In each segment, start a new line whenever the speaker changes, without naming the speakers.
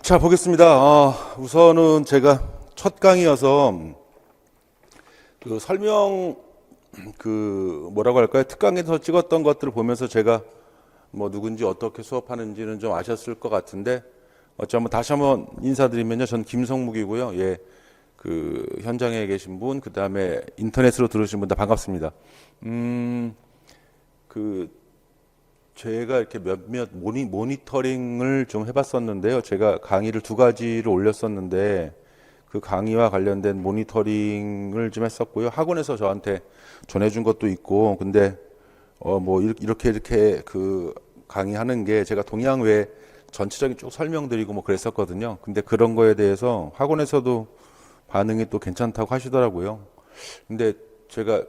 자, 보겠습니다. 우선은 제가 첫 강의여서 설명 뭐라고 할까요? 특강에서 찍었던 것들을 보면서 제가 뭐 누군지 어떻게 수업하는지는 좀 아셨을 것 같은데 어쩌면 다시 한번 인사드리면요. 전 김성묵이고요. 예. 현장에 계신 분, 그 다음에 인터넷으로 들으신 분 다 반갑습니다. 제가 이렇게 몇몇 모니터링을 좀 해봤었는데요. 제가 강의를 두 가지를 올렸었는데 그 강의와 관련된 모니터링을 좀 했었고요. 학원에서 저한테 전해준 것도 있고, 근데 뭐 이렇게 강의하는 게 제가 동양외 전체적인 쭉 설명드리고 뭐 그랬었거든요. 근데 그런 거에 대해서 학원에서도 반응이 또 괜찮다고 하시더라고요. 근데 제가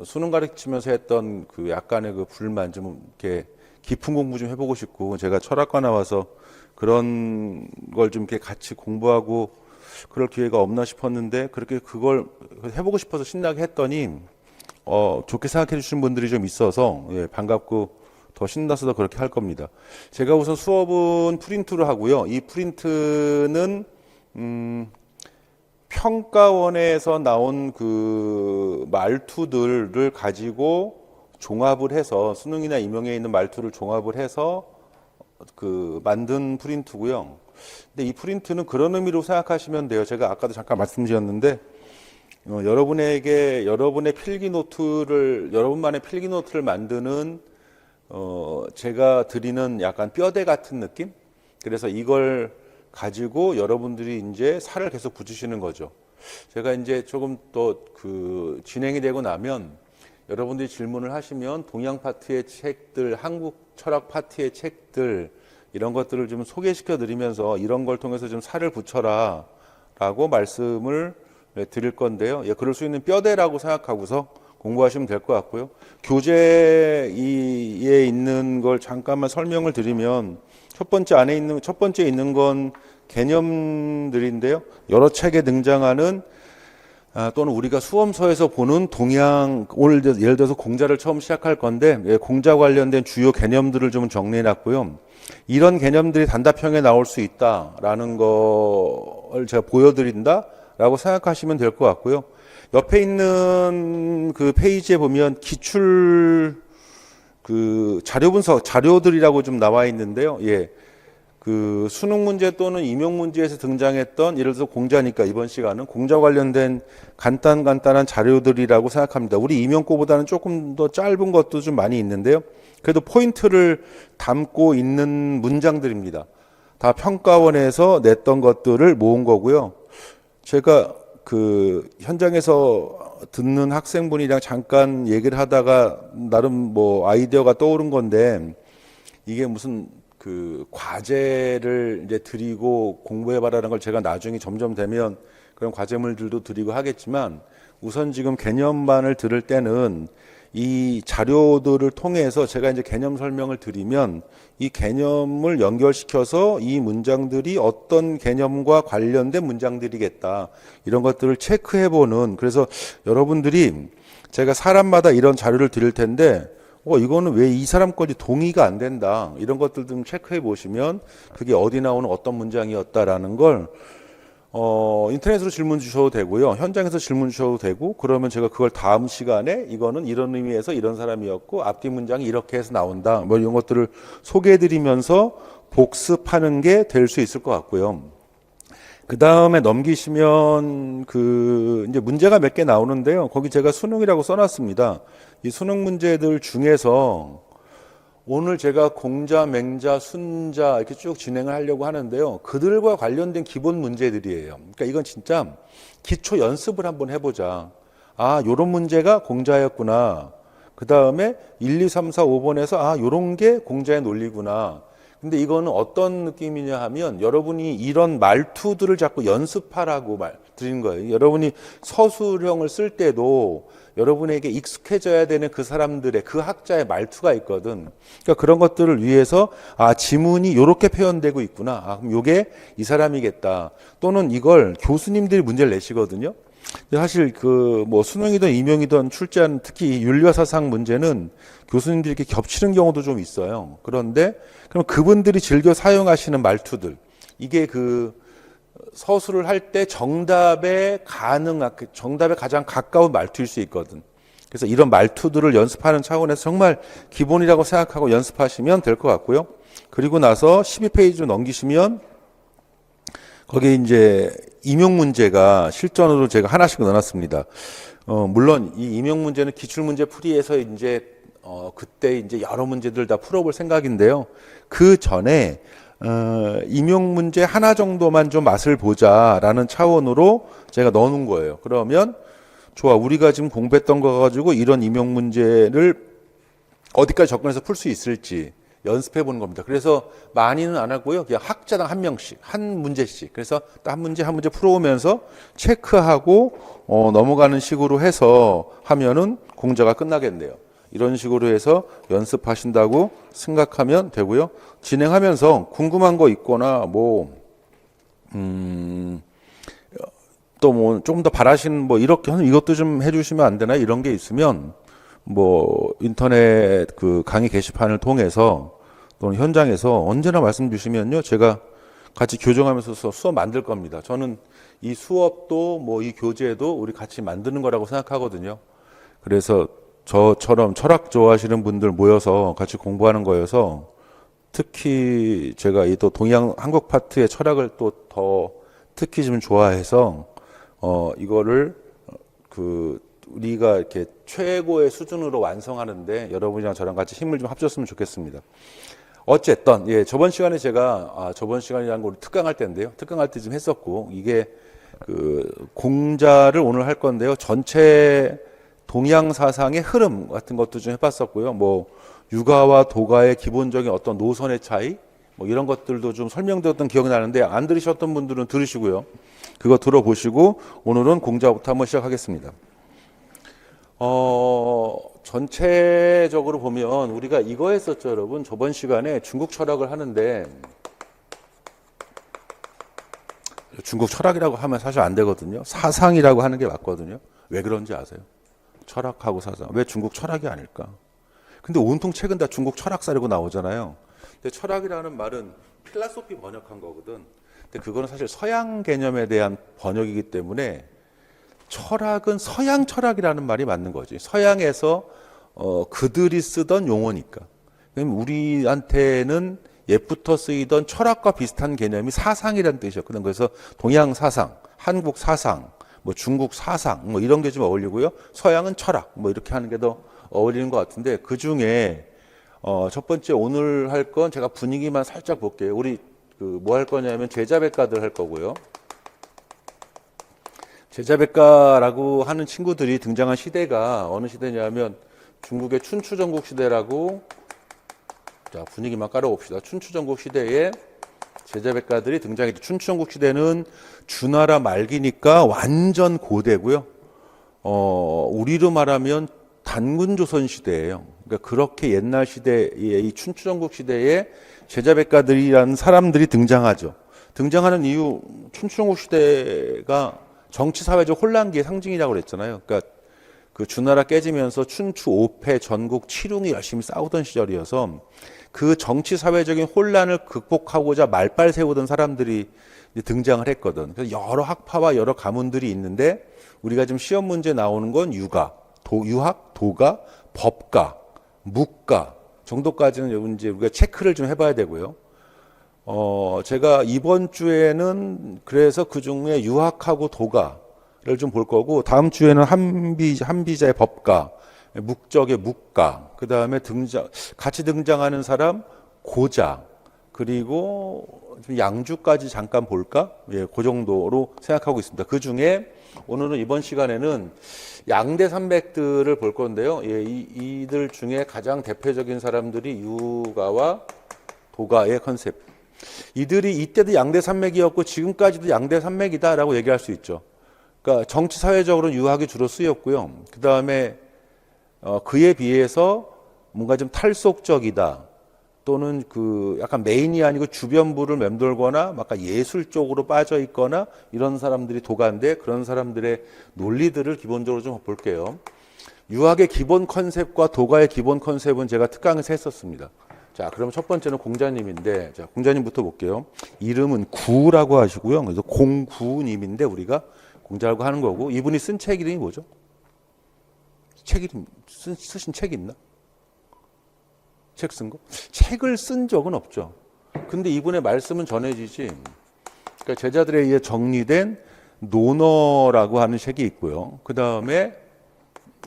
수능 가르치면서 했던 약간의 불만 좀 이렇게 깊은 공부 좀 해보고 싶고, 제가 철학과 나와서 그런 걸 좀 이렇게 같이 공부하고 그럴 기회가 없나 싶었는데, 그렇게 그걸 해보고 싶어서 신나게 했더니 좋게 생각해 주시는 분들이 좀 있어서, 예, 반갑고 더 신나서 더 그렇게 할 겁니다. 제가 우선 수업은 프린트로 하고요. 이 프린트는 평가원에서 나온 말투들을 가지고 종합을 해서, 수능이나 임용에 있는 말투를 종합을 해서 만든 프린트고요. 근데 이 프린트는 그런 의미로 생각하시면 돼요. 제가 아까도 잠깐 말씀드렸는데, 여러분에게 여러분만의 필기 노트를 만드는 제가 드리는 약간 뼈대 같은 느낌? 그래서 이걸 가지고 여러분들이 이제 살을 계속 붙이시는 거죠. 제가 이제 조금 더 진행이 되고 나면 여러분들이 질문을 하시면 동양 파트의 책들, 한국 철학 파트의 책들, 이런 것들을 좀 소개시켜 드리면서 이런 걸 통해서 좀 살을 붙여라 라고 말씀을 드릴 건데요. 예, 그럴 수 있는 뼈대라고 생각하고서 공부하시면 될 것 같고요. 교재에 있는 걸 잠깐만 설명을 드리면, 첫 번째 있는 건 개념들인데요. 여러 책에 등장하는 또는 우리가 수험서에서 보는 동양, 오늘 예를 들어서 공자를 처음 시작할 건데, 예, 공자 관련된 주요 개념들을 좀 정리해 놨고요. 이런 개념들이 단답형에 나올 수 있다라는 걸 제가 보여드린다라고 생각하시면 될 것 같고요. 옆에 있는 페이지에 보면 기출 자료 분석, 자료들이라고 좀 나와 있는데요. 예. 수능 문제 또는 임용 문제에서 등장했던, 예를 들어서 공자니까 이번 시간은 공자 관련된 간단한 자료들이라고 생각합니다. 우리 임용고보다는 조금 더 짧은 것도 좀 많이 있는데요. 그래도 포인트를 담고 있는 문장들입니다. 다 평가원에서 냈던 것들을 모은 거고요. 제가 현장에서 듣는 학생분이랑 잠깐 얘기를 하다가 나름 뭐 아이디어가 떠오른 건데, 이게 무슨 과제를 이제 드리고 공부해봐라는 걸 제가 나중에 점점 되면 그런 과제물들도 드리고 하겠지만, 우선 지금 개념반을 들을 때는 이 자료들을 통해서 제가 이제 개념 설명을 드리면 이 개념을 연결시켜서 이 문장들이 어떤 개념과 관련된 문장들이겠다, 이런 것들을 체크해보는, 그래서 여러분들이 제가 사람마다 이런 자료를 드릴 텐데 이거는 왜 이 사람 거지 동의가 안 된다, 이런 것들 좀 체크해 보시면 그게 어디 나오는 어떤 문장이었다라는 걸 인터넷으로 질문 주셔도 되고요. 현장에서 질문 주셔도 되고, 그러면 제가 그걸 다음 시간에 이거는 이런 의미에서 이런 사람이었고 앞뒤 문장이 이렇게 해서 나온다, 뭐 이런 것들을 소개해 드리면서 복습하는 게 될 수 있을 것 같고요. 그 다음에 넘기시면 이제 문제가 몇 개 나오는데요. 거기 제가 수능이라고 써놨습니다. 이 수능 문제들 중에서 오늘 제가 공자, 맹자, 순자 이렇게 쭉 진행을 하려고 하는데요. 그들과 관련된 기본 문제들이에요. 그러니까 이건 진짜 기초 연습을 한번 해보자. 요런 문제가 공자였구나. 그 다음에 1, 2, 3, 4, 5번에서 요런 게 공자의 논리구나. 근데 이거는 어떤 느낌이냐 하면, 여러분이 이런 말투들을 자꾸 연습하라고 드리는 거예요. 여러분이 서술형을 쓸 때도 여러분에게 익숙해져야 되는 그 사람들의, 그 학자의 말투가 있거든. 그러니까 그런 것들을 위해서 지문이 이렇게 표현되고 있구나. 그럼 이게 이 사람이겠다. 또는 이걸 교수님들이 문제를 내시거든요. 근데 사실 그 뭐 수능이든 임용이든 출제한 특히 윤리와 사상 문제는 교수님들이 이렇게 겹치는 경우도 좀 있어요. 그런데 그럼 그분들이 즐겨 사용하시는 말투들, 이게 그 서술을 할 때 정답에 가장 가까운 말투일 수 있거든. 그래서 이런 말투들을 연습하는 차원에서 정말 기본이라고 생각하고 연습하시면 될 것 같고요. 그리고 나서 12페이지로 넘기시면 거기에 이제 임용 문제가 실전으로 제가 하나씩 넣어놨습니다. 물론 이 임용 문제는 기출문제 풀이에서 이제 그때 이제 여러 문제들 다 풀어볼 생각인데요. 그 전에 임용 문제 하나 정도만 좀 맛을 보자라는 차원으로 제가 넣어놓은 거예요. 그러면 좋아, 우리가 지금 공부했던 거 가지고 이런 임용 문제를 어디까지 접근해서 풀 수 있을지 연습해 보는 겁니다. 그래서 많이는 안 하고요. 그냥 학자당 한 명씩, 한 문제씩. 그래서 딱 한 문제 한 문제 풀어오면서 체크하고 넘어가는 식으로 해서 하면은 공자가 끝나겠네요. 이런 식으로 해서 연습하신다고 생각하면 되고요. 진행하면서 궁금한 거 있거나 또 뭐 좀 더 바라시는 뭐 이렇게 이것도 좀 해주시면 안 되나 이런 게 있으면 뭐 인터넷 그 강의 게시판을 통해서 또는 현장에서 언제나 말씀 주시면요, 제가 같이 교정하면서 수업 만들 겁니다. 저는 이 수업도 뭐 이 교재도 우리 같이 만드는 거라고 생각하거든요. 그래서 저처럼 철학 좋아하시는 분들 모여서 같이 공부하는 거여서 특히 제가 이 또 동양 한국 파트의 철학을 또 더 특히 좀 좋아해서 이거를 우리가 이렇게 최고의 수준으로 완성하는데 여러분이랑 저랑 같이 힘을 좀 합쳤으면 좋겠습니다. 어쨌든 예, 저번 시간에 제가 저번 시간이라는 거 우리 특강할 때인데요. 특강할 때 좀 했었고, 이게 그 공자를 오늘 할 건데요. 전체 동양 사상의 흐름 같은 것도 좀 해봤었고요. 뭐 유가와 도가의 기본적인 어떤 노선의 차이, 뭐 이런 것들도 좀 설명드렸던 기억이 나는데 안 들으셨던 분들은 들으시고요. 그거 들어보시고 오늘은 공자부터 한번 시작하겠습니다. 전체적으로 보면 우리가 이거 했었죠, 여러분. 저번 시간에 중국 철학을 하는데 중국 철학이라고 하면 사실 안 되거든요. 사상이라고 하는 게 맞거든요. 왜 그런지 아세요? 철학하고 사상. 왜 중국 철학이 아닐까? 근데 온통 책은 다 중국 철학사라고 나오잖아요. 근데 철학이라는 말은 필라소피 번역한 거거든. 근데 그거는 사실 서양 개념에 대한 번역이기 때문에 철학은 서양 철학이라는 말이 맞는 거지. 서양에서 그들이 쓰던 용어니까. 우리한테는 옛부터 쓰이던 철학과 비슷한 개념이 사상이라는 뜻이었거든. 그래서 동양 사상, 한국 사상, 뭐 중국 사상, 뭐 이런 게 좀 어울리고요. 서양은 철학, 뭐 이렇게 하는 게 더 어울리는 것 같은데, 그 중에 첫 번째 오늘 할 건 제가 분위기만 살짝 볼게요. 우리 뭐 할 거냐면 제자백가들 할 거고요. 제자백가라고 하는 친구들이 등장한 시대가 어느 시대냐면 중국의 춘추전국 시대라고. 자, 분위기만 깔아봅시다. 춘추전국 시대에 제자백가들이 등장했죠. 춘추전국 시대는 주나라 말기니까 완전 고대고요. 우리로 말하면 단군조선 시대예요. 그러니까 그렇게 옛날 시대에, 이 춘추전국 시대에 제자백가들이라는 사람들이 등장하죠. 등장하는 이유, 춘추전국 시대가 정치사회적 혼란기의 상징이라고 그랬잖아요. 그러니까 그 주나라 깨지면서 춘추 5패 전국 칠웅이 열심히 싸우던 시절이어서 그 정치사회적인 혼란을 극복하고자 말빨 세우던 사람들이 등장을 했거든. 그래서 여러 학파와 여러 가문들이 있는데 우리가 지금 시험 문제 나오는 건 유학, 도가, 법가, 묵가 정도까지는 이제 우리가 체크를 좀 해봐야 되고요. 제가 이번 주에는 그래서 그 중에 유학하고 도가를 좀 볼 거고, 다음 주에는 한비자의 법가, 묵적의 묵가, 그 다음에 같이 등장하는 사람 고자, 그리고 양주까지 잠깐 볼까? 예, 그 정도로 생각하고 있습니다. 그 중에 오늘은 이번 시간에는 양대 산맥들을 볼 건데요. 예, 이들 중에 가장 대표적인 사람들이 유가와 도가의 컨셉. 이들이 이때도 양대 산맥이었고 지금까지도 양대 산맥이다라고 얘기할 수 있죠. 그러니까 정치 사회적으로는 유학이 주로 쓰였고요. 그 다음에 그에 비해서 뭔가 좀 탈속적이다, 또는 그 약간 메인이 아니고 주변부를 맴돌거나 약간 예술 쪽으로 빠져 있거나 이런 사람들이 도가인데, 그런 사람들의 논리들을 기본적으로 좀 볼게요. 유학의 기본 컨셉과 도가의 기본 컨셉은 제가 특강에서 했었습니다. 자, 그럼 첫 번째는 공자님인데, 자, 공자님부터 볼게요. 이름은 구라고 하시고요. 그래서 공구님인데 우리가 공자라고 하는 거고, 이분이 쓴 책 이름이 뭐죠? 책 이름 쓰신 책 있나? 책 쓴 거? 책을 쓴 적은 없죠. 근데 이분의 말씀은 전해지지. 그러니까 제자들에 의해 정리된 논어라고 하는 책이 있고요. 그 다음에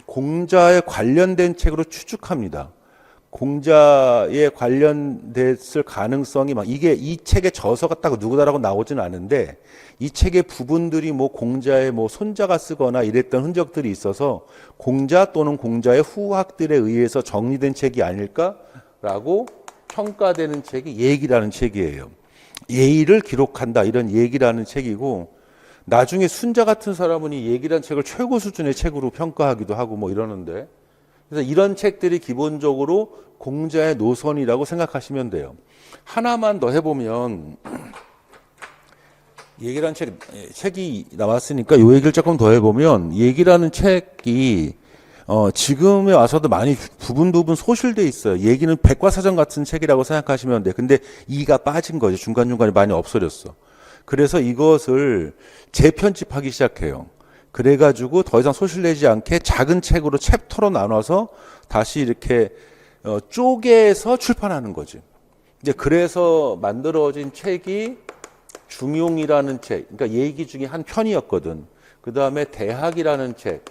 공자에 관련된 책으로 추측합니다. 공자에 관련됐을 가능성이 막, 이게 이 책의 저서가 딱 누구다라고 나오진 않은데, 이 책의 부분들이 뭐 공자의 뭐 손자가 쓰거나 이랬던 흔적들이 있어서 공자 또는 공자의 후학들에 의해서 정리된 책이 아닐까라고 평가되는 책이 예기라는 책이에요. 예의를 기록한다, 이런 예기라는 책이고, 나중에 순자 같은 사람은 이 예기라는 책을 최고 수준의 책으로 평가하기도 하고 뭐 이러는데, 그래서 이런 책들이 기본적으로 공자의 노선이라고 생각하시면 돼요. 하나만 더 해보면, 얘기라는 책이 나왔으니까 이 얘기를 조금 더 해보면, 얘기라는 책이 지금에 와서도 많이 부분 소실돼 있어요. 얘기는 백과사전 같은 책이라고 생각하시면 돼요. 근데 이가 빠진 거죠. 중간중간에 많이 없어졌어. 그래서 이것을 재편집하기 시작해요. 그래가지고 더 이상 소실되지 않게 작은 책으로 챕터로 나눠서 다시 이렇게 쪼개서 출판하는 거지. 이제 그래서 만들어진 책이 중용이라는 책, 그러니까 얘기 중에 한 편이었거든. 그 다음에 대학이라는 책,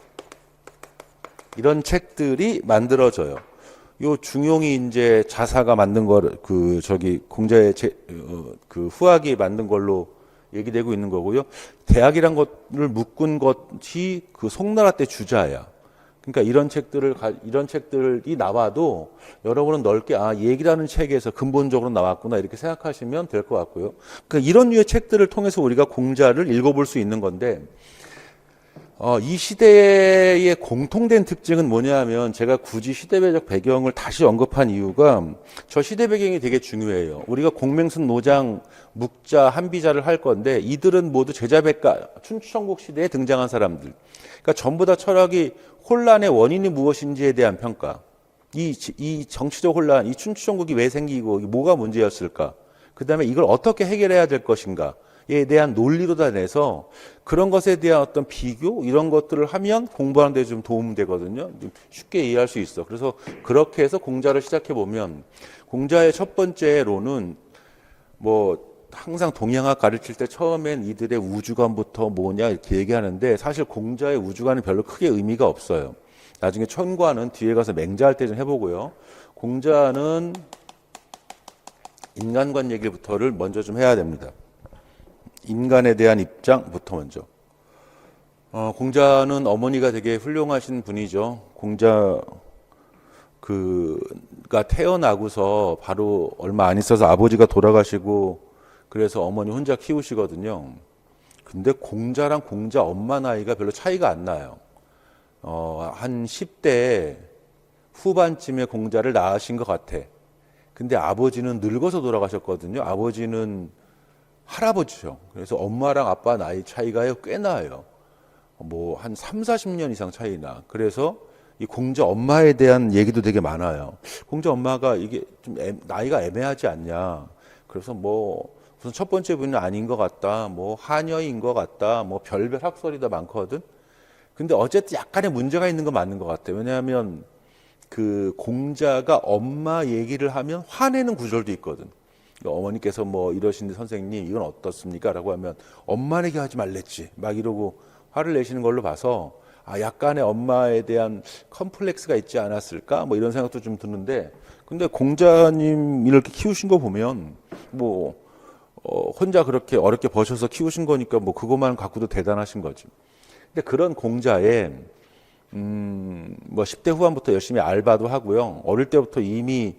이런 책들이 만들어져요. 요 중용이 이제 자사가 만든 걸, 공자의 그 후학이 만든 걸로 얘기되고 있는 거고요. 대학이란 것을 묶은 것이 그 송나라 때 주자야. 그러니까 이런 책들이 나와도 여러분은 넓게 얘기라는 책에서 근본적으로 나왔구나 이렇게 생각하시면 될 것 같고요. 그러니까 이런 류의 책들을 통해서 우리가 공자를 읽어볼 수 있는 건데, 이 시대의 공통된 특징은 뭐냐면, 제가 굳이 시대적 배경을 다시 언급한 이유가 저 시대 배경이 되게 중요해요. 우리가 공맹순, 노장, 묵자, 한비자를 할 건데, 이들은 모두 제자백가, 춘추전국 시대에 등장한 사람들. 그러니까 전부 다 철학이 혼란의 원인이 무엇인지에 대한 평가. 이 정치적 혼란, 이 춘추전국이 왜 생기고 뭐가 문제였을까? 그 다음에 이걸 어떻게 해결해야 될 것인가? 에 대한 논리로 다 내서 그런 것에 대한 어떤 비교 이런 것들을 하면 공부하는 데 좀 도움되거든요. 쉽게 이해할 수 있어. 그래서 그렇게 해서 공자를 시작해 보면, 공자의 첫 번째로는 뭐 항상 동양학 가르칠 때 처음엔 이들의 우주관부터 뭐냐 이렇게 얘기하는데, 사실 공자의 우주관은 별로 크게 의미가 없어요. 나중에 천관은 뒤에 가서 맹자할 때 좀 해보고요. 공자는 인간관 얘기부터를 먼저 좀 해야 됩니다. 인간에 대한 입장부터 먼저. 공자는 어머니가 되게 훌륭하신 분이죠. 공자가 태어나고서 바로 얼마 안 있어서 아버지가 돌아가시고, 그래서 어머니 혼자 키우시거든요. 근데 공자랑 공자 엄마 나이가 별로 차이가 안 나요. 한 10대 후반쯤에 공자를 낳으신 것 같아. 근데 아버지는 늙어서 돌아가셨거든요. 아버지는 할아버지죠. 그래서 엄마랑 아빠 나이 차이가 꽤 나요. 뭐 한 3, 40년 이상 차이 나. 그래서 이 공자 엄마에 대한 얘기도 되게 많아요. 공자 엄마가 이게 좀 나이가 애매하지 않냐. 그래서 뭐 우선 첫 번째 분은 아닌 것 같다. 뭐 하녀인 것 같다. 뭐 별별 학설이 다 많거든. 근데 어쨌든 약간의 문제가 있는 건 맞는 것 같아요. 왜냐하면 그 공자가 엄마 얘기를 하면 화내는 구절도 있거든. 어머니께서 뭐 이러시는데 선생님 이건 어떻습니까? 라고 하면 엄마 얘기하지 말랬지 막 이러고 화를 내시는 걸로 봐서 약간의 엄마에 대한 컴플렉스가 있지 않았을까? 뭐 이런 생각도 좀 드는데, 근데 공자님 이렇게 키우신 거 보면 뭐 혼자 그렇게 어렵게 버셔서 키우신 거니까 뭐 그것만 갖고도 대단하신 거지. 근데 그런 공자의 뭐 10대 후반부터 열심히 알바도 하고요. 어릴 때부터 이미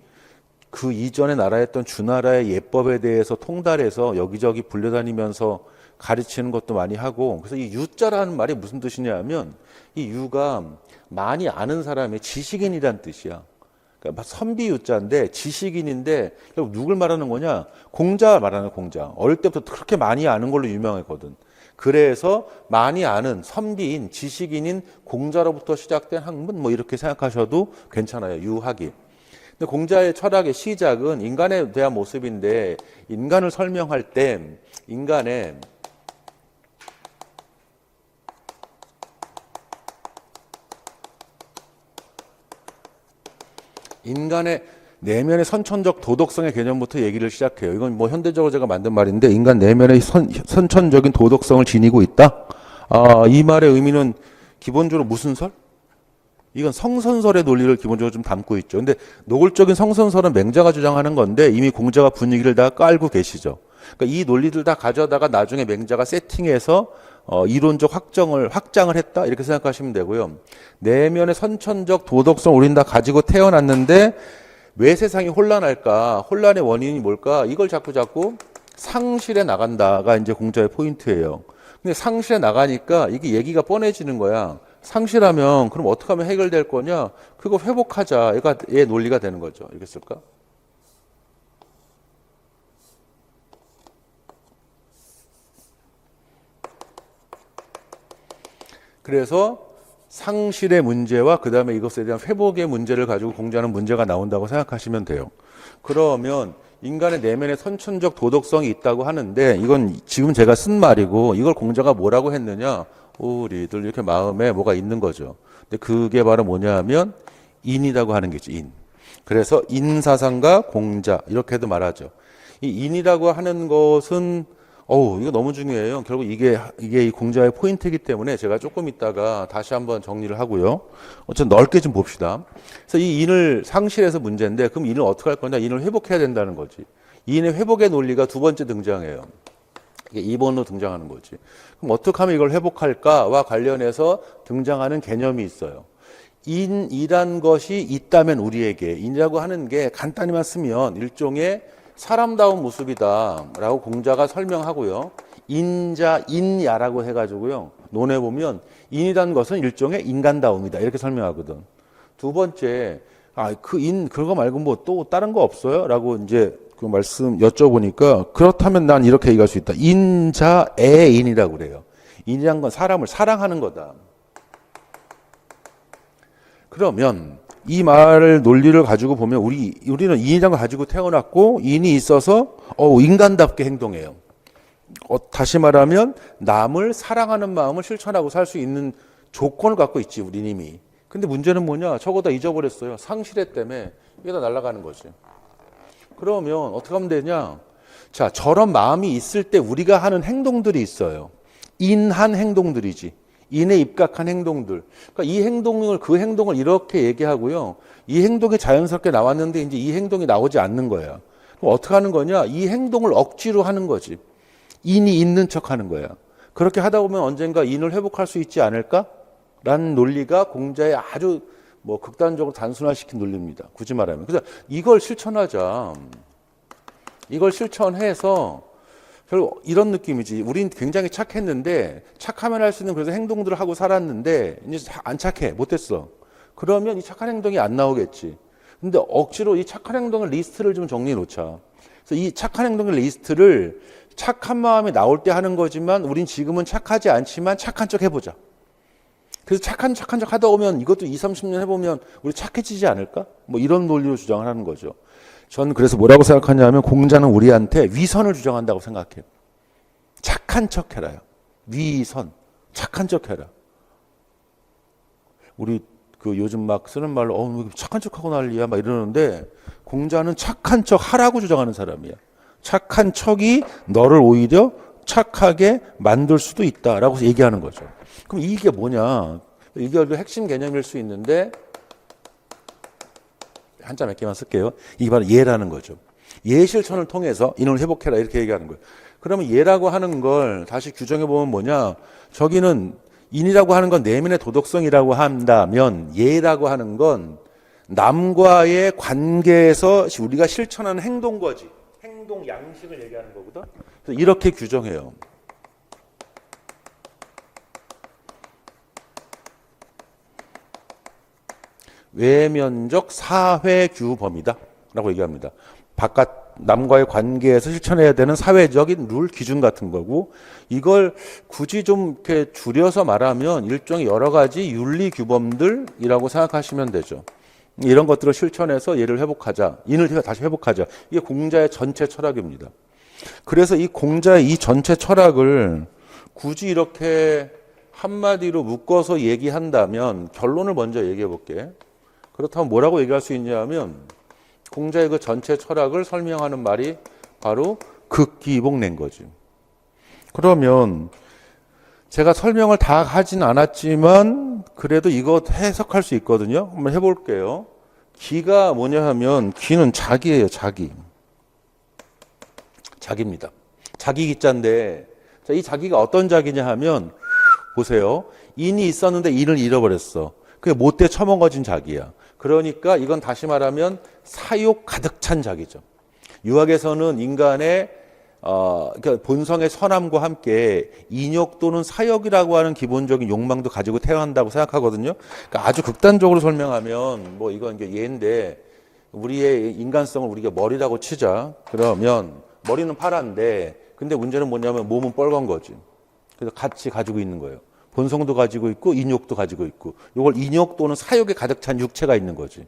그 이전에 나라였던 주나라의 예법에 대해서 통달해서 여기저기 불려다니면서 가르치는 것도 많이 하고, 그래서 이 유자라는 말이 무슨 뜻이냐 하면, 이 유가 많이 아는 사람의 지식인이란 뜻이야. 그러니까 그러니까 선비유자인데 지식인인데 결국 누굴 말하는 거냐? 공자 말하는 공자. 어릴 때부터 그렇게 많이 아는 걸로 유명했거든. 그래서 많이 아는 선비인 지식인인 공자로부터 시작된 학문 뭐 이렇게 생각하셔도 괜찮아요. 유학이. 근데 공자의 철학의 시작은 인간에 대한 모습인데 인간을 설명할 때 인간의 내면의 선천적 도덕성의 개념부터 얘기를 시작해요. 이건 뭐 현대적으로 제가 만든 말인데 인간 내면의 선천적인 도덕성을 지니고 있다. 이 말의 의미는 기본적으로 무슨 설? 이건 성선설의 논리를 기본적으로 좀 담고 있죠. 근데 노골적인 성선설은 맹자가 주장하는 건데 이미 공자가 분위기를 다 깔고 계시죠. 그러니까 이 논리들 다 가져다가 나중에 맹자가 세팅해서 이론적 확장을 했다 이렇게 생각하시면 되고요. 내면의 선천적 도덕성 우린 다 가지고 태어났는데 왜 세상이 혼란할까? 혼란의 원인이 뭘까? 이걸 자꾸 상실해 나간다가 이제 공자의 포인트예요. 근데 상실해 나가니까 이게 얘기가 뻔해지는 거야. 상실하면 그럼 어떻게 하면 해결될 거냐? 그거 회복하자. 얘의 논리가 되는 거죠. 알겠을까? 그래서 상실의 문제와 그 다음에 이것에 대한 회복의 문제를 가지고 공자는 문제가 나온다고 생각하시면 돼요. 그러면 인간의 내면에 선천적 도덕성이 있다고 하는데 이건 지금 제가 쓴 말이고 이걸 공자가 뭐라고 했느냐? 우리들 이렇게 마음에 뭐가 있는 거죠. 근데 그게 바로 뭐냐 하면 인이라고 하는 게죠. 인. 그래서 인사상과 공자 이렇게도 말하죠. 이 인이라고 하는 것은 이거 너무 중요해요. 결국 이게 이 공자의 포인트이기 때문에 제가 조금 있다가 다시 한번 정리를 하고요. 어쨌든 넓게 좀 봅시다. 그래서 이 인을 상실해서 문제인데 그럼 인을 어떻게 할 거냐? 인을 회복해야 된다는 거지. 인의 회복의 논리가 두 번째 등장해요. 이게 2번으로 등장하는 거지. 그럼 어떻게 하면 이걸 회복할까와 관련해서 등장하는 개념이 있어요. 인이란 것이 있다면 우리에게 인이라고 하는 게 간단히만 쓰면 일종의 사람다운 모습이다라고 공자가 설명하고요. 인자, 인야라고 해가지고요. 논해 보면 인이라는 것은 일종의 인간다움이다 이렇게 설명하거든. 두 번째, 그거 말고 뭐 또 다른 거 없어요? 라고 이제 그 말씀 여쭤보니까 그렇다면 난 이렇게 얘기할 수 있다. 인자애인이라고 그래요. 인이란 건 사람을 사랑하는 거다. 그러면 이 말을 논리를 가지고 보면 우리는 인이란 걸 가지고 태어났고 인이 있어서 인간답게 행동해요. 다시 말하면 남을 사랑하는 마음을 실천하고 살 수 있는 조건을 갖고 있지 우리 이미. 근데 문제는 뭐냐? 저거 다 잊어버렸어요. 상실에 때문에 이게 다 날아가는 거지. 그러면 어떻게 하면 되냐? 자, 저런 마음이 있을 때 우리가 하는 행동들이 있어요. 인한 행동들이지. 인에 입각한 행동들. 그러니까 그 행동을 이렇게 얘기하고요. 이 행동이 자연스럽게 나왔는데 이제 이 행동이 나오지 않는 거야. 그럼 어떻게 하는 거냐? 이 행동을 억지로 하는 거지. 인이 있는 척 하는 거야. 그렇게 하다 보면 언젠가 인을 회복할 수 있지 않을까? 라는 논리가 공자의 아주 극단적으로 단순화시킨 논리입니다. 굳이 말하면. 그래서 이걸 실천하자. 이걸 실천해서 결국 이런 느낌이지. 우린 굉장히 착했는데 착하면 할 수 있는 그래서 행동들을 하고 살았는데 이제 안 착해. 못했어. 그러면 이 착한 행동이 안 나오겠지. 근데 억지로 이 착한 행동의 리스트를 좀 정리해 놓자. 그래서 이 착한 행동의 리스트를 착한 마음이 나올 때 하는 거지만 우린 지금은 착하지 않지만 착한 척 해보자. 그래서 착한 척 하다 보면 이것도 20, 30년 해보면 우리 착해지지 않을까? 이런 논리로 주장을 하는 거죠. 전 그래서 뭐라고 생각하냐면 공자는 우리한테 위선을 주장한다고 생각해요. 착한 척 해라요. 위선. 착한 척 해라. 우리 요즘 막 쓰는 말로 착한 척하고 난리야 막 이러는데 공자는 착한 척 하라고 주장하는 사람이야. 착한 척이 너를 오히려 착하게 만들 수도 있다라고 얘기하는 거죠. 그럼 이게 뭐냐? 이게 핵심 개념일 수 있는데 한자 몇 개만 쓸게요. 이게 바로 예라는 거죠. 예 실천을 통해서 인을 회복해라 이렇게 얘기하는 거예요. 그러면 예라고 하는 걸 다시 규정해 보면 뭐냐? 저기는 인이라고 하는 건 내면의 도덕성이라고 한다면 예라고 하는 건 남과의 관계에서 우리가 실천하는 행동 거지. 행동 양식을 얘기하는 거거든. 그래서 이렇게 규정해요. 외면적 사회규범이다 라고 얘기합니다. 바깥 남과의 관계에서 실천해야 되는 사회적인 룰 기준 같은 거고, 이걸 굳이 좀 이렇게 줄여서 말하면 일종의 여러 가지 윤리 규범들이라고 생각하시면 되죠. 이런 것들을 실천해서 얘를 회복하자, 인을 다시 회복하자. 이게 공자의 전체 철학입니다. 그래서 이 공자의 이 전체 철학을 굳이 이렇게 한마디로 묶어서 얘기한다면, 결론을 먼저 얘기해 볼게. 그렇다면 뭐라고 얘기할 수 있냐면, 공자의 그 전체 철학을 설명하는 말이 바로 극기이복낸 거지. 그러면 제가 설명을 다 하진 않았지만 그래도 이거 해석할 수 있거든요. 한번 해볼게요. 기가 뭐냐 하면, 기는 자기예요. 자기입니다. 자기 기자인데, 자, 이 자기가 어떤 자기냐 하면, 보세요. 인이 있었는데 인을 잃어버렸어. 그게 못돼 처먹어진 자기야. 그러니까 이건 다시 말하면 사욕 가득 찬 자기죠. 유학에서는 인간의 그러니까 본성의 선함과 함께 인욕 또는 사욕이라고 하는 기본적인 욕망도 가지고 태어난다고 생각하거든요. 그러니까 아주 극단적으로 설명하면, 뭐 이건 이게 예인데, 우리의 인간성을 우리가 머리라고 치자. 그러면 머리는 파란데, 근데 문제는 뭐냐면 몸은 빨간 거지. 그래서 같이 가지고 있는 거예요. 본성도 가지고 있고 인욕도 가지고 있고, 이걸 인욕 또는 사욕에 가득 찬 육체가 있는 거지.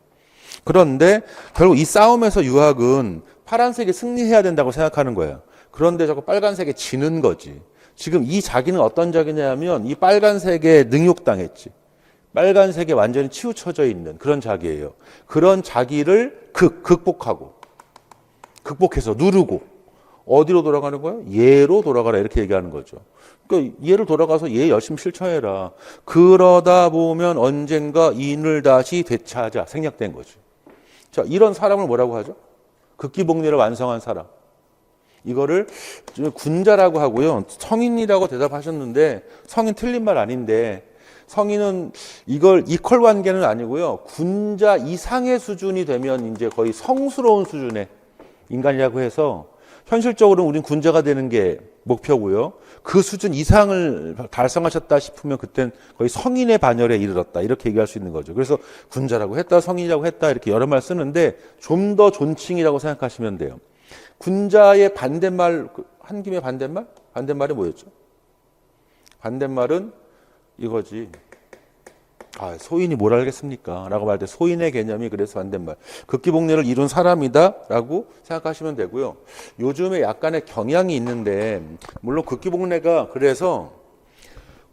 그런데 결국 이 싸움에서 유학은 파란색이 승리해야 된다고 생각하는 거야. 그런데 자꾸 빨간색에 지는 거지. 지금 이 자기는 어떤 자기냐면, 이 빨간색에 능욕당했지. 빨간색에 완전히 치우쳐져 있는 그런 자기예요. 그런 자기를 극복해서 누르고 어디로 돌아가는 거예요? 예로 돌아가라, 이렇게 얘기하는 거죠. 그러니까 예를 돌아가서 예 열심히 실천해라. 그러다 보면 언젠가 인을 다시 되찾아 생략된 거지. 자, 이런 사람을 뭐라고 하죠? 극기복리를 완성한 사람. 이거를 군자라고 하고요. 성인이라고 대답하셨는데, 성인 틀린 말 아닌데, 성인은 이걸 이퀄 관계는 아니고요. 군자 이상의 수준이 되면 이제 거의 성스러운 수준의 인간이라고 해서, 현실적으로는 우린 군자가 되는 게 목표고요. 그 수준 이상을 달성하셨다 싶으면 그땐 거의 성인의 반열에 이르렀다, 이렇게 얘기할 수 있는 거죠. 그래서 군자라고 했다, 성인이라고 했다, 이렇게 여러 말 쓰는데, 좀 더 존칭이라고 생각하시면 돼요. 군자의 반대말, 한 김에 반대말? 반대말이 뭐였죠? 반대말은 이거지. 소인이 뭘 알겠습니까? 라고 말할 때 소인의 개념이 그래서 반대말. 극기복리를 이룬 사람이다 라고 생각하시면 되고요. 요즘에 약간의 경향이 있는데, 물론 극기복리가 그래서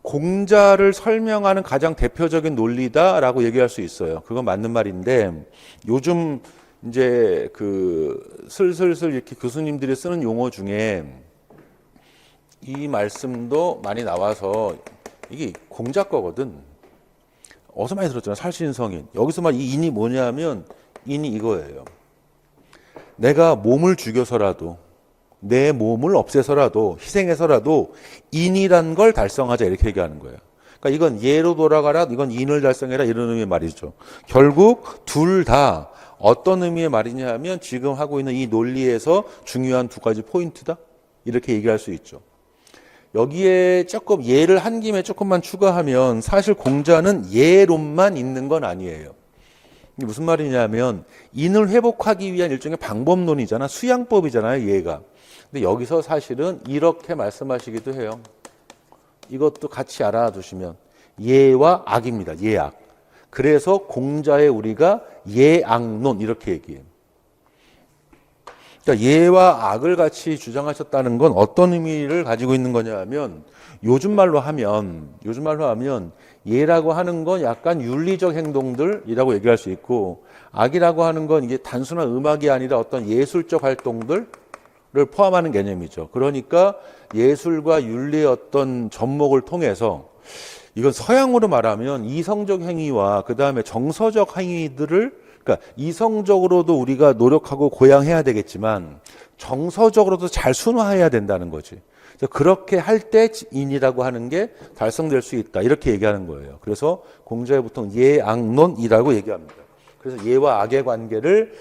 공자를 설명하는 가장 대표적인 논리다 라고 얘기할 수 있어요. 그건 맞는 말인데, 요즘 이제 슬슬 이렇게 교수님들이 쓰는 용어 중에 이 말씀도 많이 나와서, 이게 공자 거거든. 어디서 많이 들었잖아요. 살신성인. 여기서만 이 인이 뭐냐면, 인이 이거예요. 내가 몸을 죽여서라도, 내 몸을 없애서라도, 희생해서라도 인이란 걸 달성하자, 이렇게 얘기하는 거예요. 그러니까 이건 예로 돌아가라, 이건 인을 달성해라, 이런 의미의 말이죠. 결국 둘 다 어떤 의미의 말이냐 하면, 지금 하고 있는 이 논리에서 중요한 두 가지 포인트다, 이렇게 얘기할 수 있죠. 여기에 조금 예를 한 김에 조금만 추가하면, 사실 공자는 예론만 있는 건 아니에요. 이게 무슨 말이냐면, 인을 회복하기 위한 일종의 방법론이잖아. 수양법이잖아요, 예가. 근데 여기서 사실은 이렇게 말씀하시기도 해요. 이것도 같이 알아두시면, 예와 악입니다. 예악. 그래서 공자의 우리가 예악론, 이렇게 얘기해요. 그러니까 예와 악을 같이 주장하셨다는 건 어떤 의미를 가지고 있는 거냐 하면, 요즘 말로 하면 예라고 하는 건 약간 윤리적 행동들이라고 얘기할 수 있고, 악이라고 하는 건 이게 단순한 음악이 아니라 어떤 예술적 활동들을 포함하는 개념이죠. 그러니까 예술과 윤리의 어떤 접목을 통해서, 이건 서양으로 말하면 이성적 행위와 그 다음에 정서적 행위들을, 그러니까 이성적으로도 우리가 노력하고 고양해야 되겠지만 정서적으로도 잘 순화해야 된다는 거지. 그렇게 할 때 인이라고 하는 게 달성될 수 있다, 이렇게 얘기하는 거예요. 그래서 공자의 보통 예악론이라고 얘기합니다. 그래서 예와 악의 관계를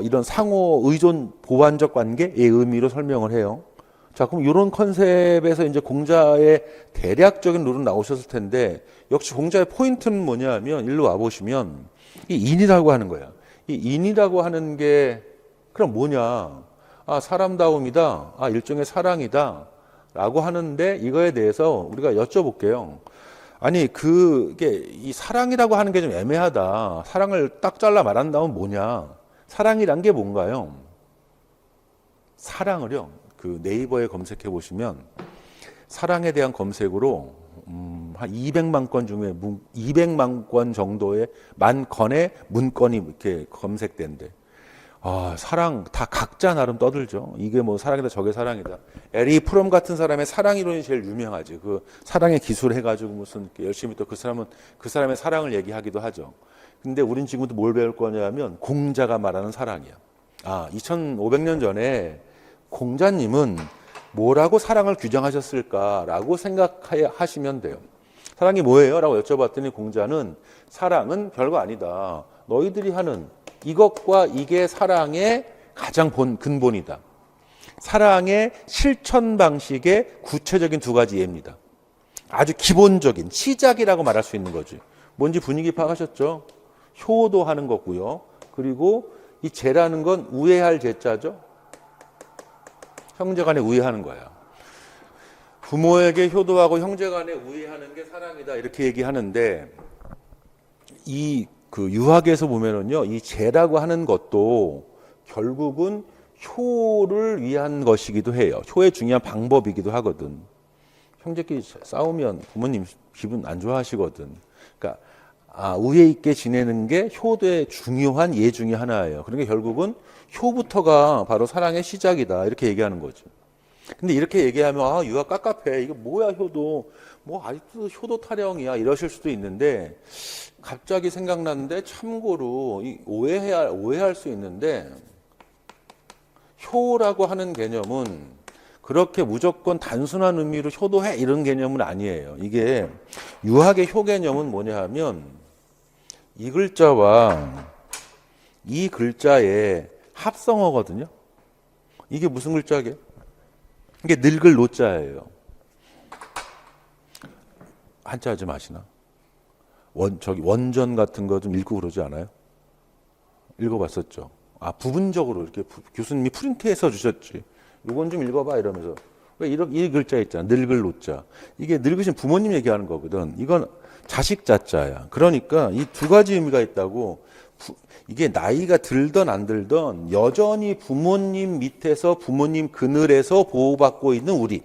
이런 상호 의존 보완적 관계의 의미로 설명을 해요. 자, 그럼 이런 컨셉에서 이제 공자의 대략적인 룰은 나오셨을 텐데, 역시 공자의 포인트는 뭐냐 하면, 일로 와보시면, 이 인이라고 하는 거야. 이 인이라고 하는 게 그럼 뭐냐? 아, 사람다움이다. 아, 일종의 사랑이다. 라고 하는데 이거에 대해서 우리가 여쭤볼게요. 아니, 그게 이 사랑이라고 하는 게 좀 애매하다. 사랑을 딱 잘라 말한다면 뭐냐? 사랑이란 게 뭔가요? 사랑을요. 그 네이버에 검색해 보시면 사랑에 대한 검색으로 한 200만 건 중에 200만 건 정도의 만 건의 문건이 이렇게 검색된대. 아, 사랑 다 각자 나름 떠들죠. 이게 뭐 사랑이다, 저게 사랑이다. 에리 프롬 같은 사람의 사랑 이론이 제일 유명하지. 그 사랑의 기술 해가지고 무슨 열심히 또 그 사람은 그 사람의 사랑을 얘기하기도 하죠. 근데 우린 지금부터 뭘 배울 거냐면 공자가 말하는 사랑이야. 아, 2500년 전에 공자님은 뭐라고 사랑을 규정하셨을까라고 생각하시면 돼요. 사랑이 뭐예요? 라고 여쭤봤더니 공자는 사랑은 별거 아니다. 너희들이 하는 이것과 이게 사랑의 가장 근본이다. 사랑의 실천 방식의 구체적인 두 가지 예입니다. 아주 기본적인 시작이라고 말할 수 있는 거지. 뭔지 분위기 파악하셨죠? 효도하는 거고요. 그리고 이 제라는 건 우애할 제자죠. 형제간에 우애하는 거야. 부모에게 효도하고 형제간에 우애하는 게 사랑이다 이렇게 얘기하는데 이 그 유학에서 보면은요 이 제라고 하는 것도 결국은 효를 위한 것이기도 해요. 효의 중요한 방법이기도 하거든. 형제끼리 싸우면 부모님 기분 안 좋아하시거든. 그러니까 우애 있게 지내는 게 효도의 중요한 예 중에 하나예요. 그러니까 결국은 효부터가 바로 사랑의 시작이다 이렇게 얘기하는 거죠. 근데 이렇게 얘기하면 유학 깝깝해. 이거 뭐야 효도. 뭐 아직도 효도 타령이야 이러실 수도 있는데 갑자기 생각났는데 참고로 오해할 수 있는데 효라고 하는 개념은 그렇게 무조건 단순한 의미로 효도해 이런 개념은 아니에요. 이게 유학의 효 개념은 뭐냐 하면 이 글자와 이 글자의 합성어거든요. 이게 무슨 글자게? 이게 늙을 노자예요. 한자 좀 아시나? 원전 같은 거 좀 읽고 그러지 않아요? 읽어봤었죠. 부분적으로 이렇게 교수님이 프린트해서 주셨지. 이건 좀 읽어봐 이러면서. 왜 이 글자 있잖아. 늙을 노자. 이게 늙으신 부모님 얘기하는 거거든. 이건 자식 자자야. 그러니까 이 두 가지 의미가 있다고. 이게 나이가 들던 안 들던 여전히 부모님 밑에서 부모님 그늘에서 보호받고 있는 우리.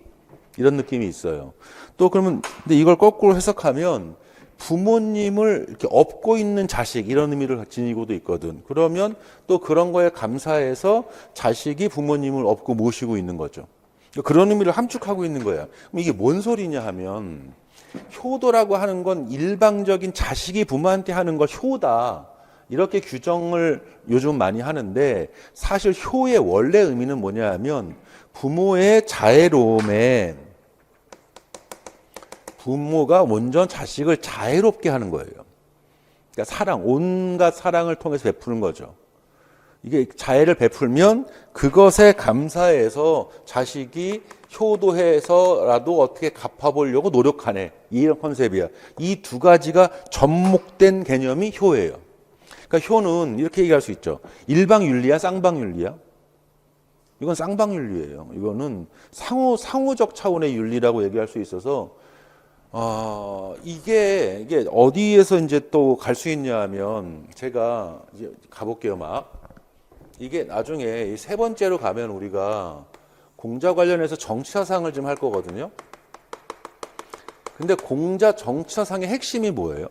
이런 느낌이 있어요. 또 그러면 근데 이걸 거꾸로 해석하면 부모님을 이렇게 업고 있는 자식 이런 의미를 지니고도 있거든. 그러면 또 그런 거에 감사해서 자식이 부모님을 업고 모시고 있는 거죠. 그런 의미를 함축하고 있는 거야. 그럼 이게 뭔 소리냐 하면 효도라고 하는 건 일방적인 자식이 부모한테 하는 걸 효다. 이렇게 규정을 요즘 많이 하는데 사실 효의 원래 의미는 뭐냐 하면 부모의 자애로움에 부모가 먼저 자식을 자애롭게 하는 거예요. 그러니까 사랑, 온갖 사랑을 통해서 베푸는 거죠. 이게 자애를 베풀면 그것에 감사해서 자식이 효도해서라도 어떻게 갚아보려고 노력하네. 이런 컨셉이야. 이 두 가지가 접목된 개념이 효예요. 그러니까 효는 이렇게 얘기할 수 있죠. 일방윤리야, 쌍방윤리야? 이건 쌍방윤리예요. 이거는 상호적 차원의 윤리라고 얘기할 수 있어서 이게 어디에서 이제 또 갈 수 있냐 하면 제가 이제 가볼게요, 이게 나중에 세 번째로 가면 우리가 공자 관련해서 정치사상을 좀 할 거거든요. 근데 공자 정치사상의 핵심이 뭐예요?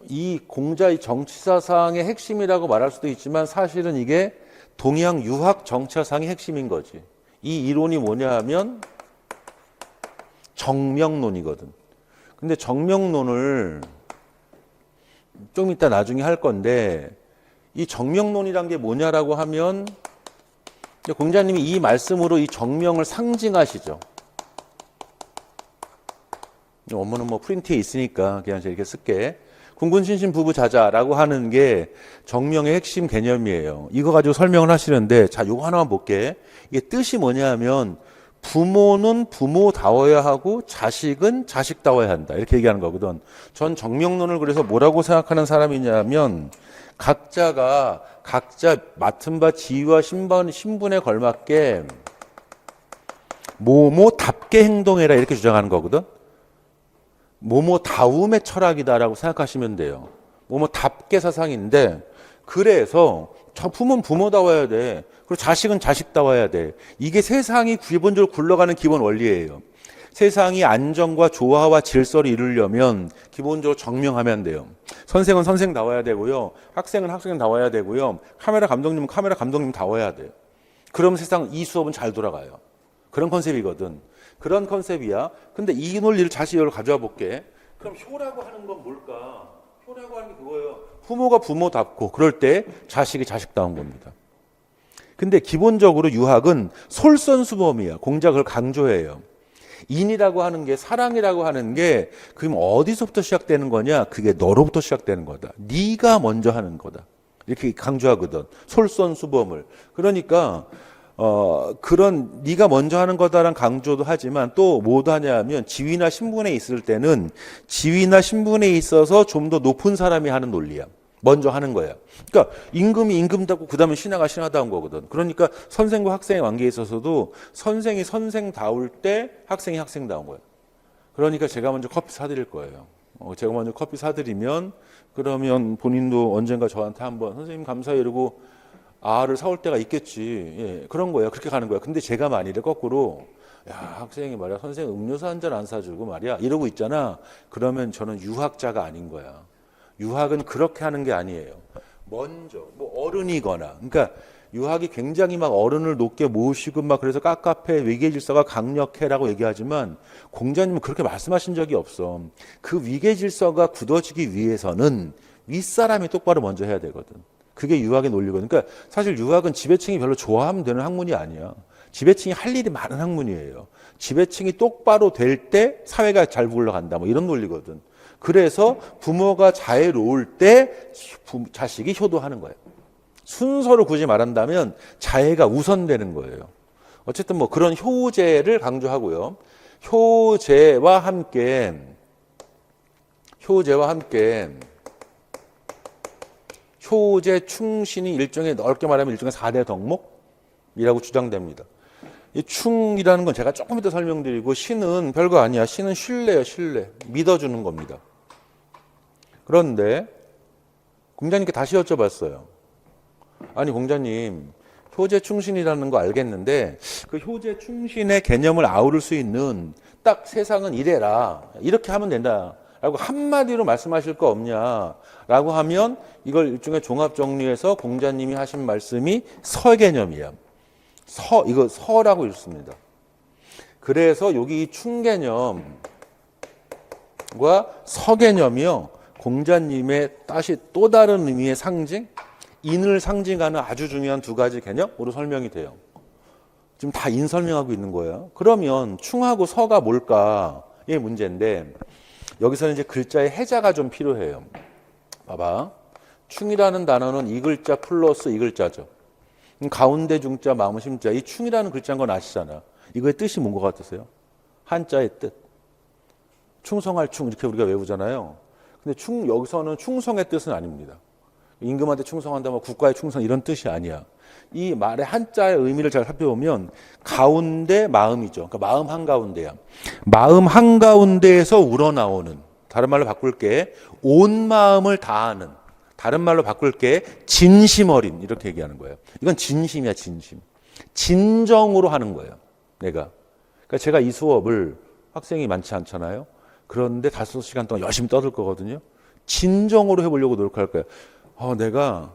이 공자의 정치사상의 핵심이라고 말할 수도 있지만 사실은 이게 동양 유학 정치사상의 핵심인 거지. 이 이론이 뭐냐 하면 정명론이거든. 근데 정명론을 좀 이따 나중에 할 건데 이 정명론이란 게 뭐냐라고 하면 공자님이 이 말씀으로 이 정명을 상징하시죠. 원문은 뭐 프린트에 있으니까 그냥 이렇게 쓸게. 군군신신 부부자자라고 하는 게 정명의 핵심 개념이에요. 이거 가지고 설명을 하시는데 자, 요거 하나만 볼게. 이게 뜻이 뭐냐 하면 부모는 부모다워야 하고 자식은 자식다워야 한다. 이렇게 얘기하는 거거든. 전 정명론을 그래서 뭐라고 생각하는 사람이냐면 각자가 각자 맡은 바 지위와 신분에 걸맞게 뭐뭐답게 행동해라 이렇게 주장하는 거거든. 뭐뭐다움의 철학이다라고 생각하시면 돼요. 뭐뭐답게 사상인데 그래서 부모는 부모다워야 돼. 그리고 자식은 자식다워야 돼. 이게 세상이 기본적으로 굴러가는 기본 원리예요. 세상이 안정과 조화와 질서를 이루려면 기본적으로 정명하면 돼요. 선생은 선생다워야 되고요. 학생은 학생다워야 되고요. 카메라 감독님은 카메라 감독님다워야 돼요. 그럼 세상 이 수업은 잘 돌아가요. 그런 컨셉이거든. 그런 컨셉이야. 근데 이 논리를 다시 여기로 가져와 볼게. 그럼 효라고 하는 건 뭘까? 효라고 하는 게 그거예요. 부모가 부모답고 그럴 때 자식이 자식다운 겁니다. 근데 기본적으로 유학은 솔선수범이야. 공자가 그걸 강조해요. 인이라고 하는 게 사랑이라고 하는 게 그럼 어디서부터 시작되는 거냐? 그게 너로부터 시작되는 거다. 네가 먼저 하는 거다. 이렇게 강조하거든. 솔선수범을. 그러니까 그런 네가 먼저 하는 거다라는 강조도 하지만 또 뭐도 하냐면 지위나 신분에 있을 때는 지위나 신분에 있어서 좀 더 높은 사람이 하는 논리야. 먼저 하는 거야. 그러니까 임금이 임금답고 그 다음에 신하가 신하다운 거거든. 그러니까 선생과 학생의 관계에 있어서도 선생이 선생다울 때 학생이 학생다운 거야. 그러니까 제가 먼저 커피 사드릴 거예요. 제가 먼저 커피 사드리면 그러면 본인도 언젠가 저한테 한번 선생님 감사해요 이러고 아를 사올 때가 있겠지. 예, 그런 거야. 그렇게 가는 거야. 근데 제가 만일에 거꾸로 야 학생이 말이야 선생 음료수 한 잔 안 사주고 말이야 이러고 있잖아. 그러면 저는 유학자가 아닌 거야. 유학은 그렇게 하는 게 아니에요. 먼저 뭐 어른이거나 그러니까 유학이 굉장히 막 어른을 높게 모시고 막 그래서 깝깝해 위계 질서가 강력해라고 얘기하지만 공자님은 그렇게 말씀하신 적이 없어. 그 위계 질서가 굳어지기 위해서는 윗사람이 똑바로 먼저 해야 되거든. 그게 유학의 논리거든. 그러니까 사실 유학은 지배층이 별로 좋아하면 되는 학문이 아니야. 지배층이 할 일이 많은 학문이에요. 지배층이 똑바로 될 때 사회가 잘 굴러간다. 뭐 이런 논리거든. 그래서 부모가 자애로울 때 자식이 효도하는 거예요. 순서를 굳이 말한다면 자애가 우선되는 거예요. 어쨌든 뭐 그런 효제를 강조하고요. 효제와 함께 효제 충신이 일종의 넓게 말하면 일종의 4대 덕목이라고 주장됩니다. 이 충이라는 건 제가 조금 이따 설명드리고 신은 별거 아니야. 신은 신뢰예요. 신뢰. 믿어주는 겁니다. 그런데 공자님께 다시 여쭤봤어요. 아니 공자님 효제 충신이라는 거 알겠는데 그 효제 충신의 개념을 아우를 수 있는 딱 세상은 이래라. 이렇게 하면 된다. 라고 한마디로 말씀하실 거 없냐라고 하면 이걸 일종의 종합 정리해서 공자님이 하신 말씀이 서 개념이야. 이거 서라고 읽습니다. 그래서 여기 이 충 개념과 서 개념이요. 공자님의 다시 또 다른 의미의 상징, 인을 상징하는 아주 중요한 두 가지 개념으로 설명이 돼요. 지금 다 인 설명하고 있는 거예요. 그러면 충하고 서가 뭘까? 이게 문제인데 여기서는 이제 글자의 해자가 좀 필요해요. 봐봐. 충이라는 단어는 이 글자 플러스 이 글자죠. 가운데 중자, 마음 심자. 이 충이라는 글자인 건 아시잖아. 이거의 뜻이 뭔 것 같으세요? 한자의 뜻. 충성할 충 이렇게 우리가 외우잖아요. 근데 여기서는 충성의 뜻은 아닙니다. 임금한테 충성한다, 뭐 국가에 충성 이런 뜻이 아니야. 이 말의 한자의 의미를 잘 살펴보면 가운데 마음이죠. 그러니까 마음 한가운데야. 마음 한가운데에서 우러나오는, 다른 말로 바꿀게, 온 마음을 다하는, 다른 말로 바꿀게, 진심 어린, 이렇게 얘기하는 거예요. 이건 진심이야, 진심. 진정으로 하는 거예요, 내가. 그러니까 제가 이 수업을 학생이 많지 않잖아요. 그런데 5시간 동안 열심히 떠들 거거든요. 진정으로 해보려고 노력할 거예요. 내가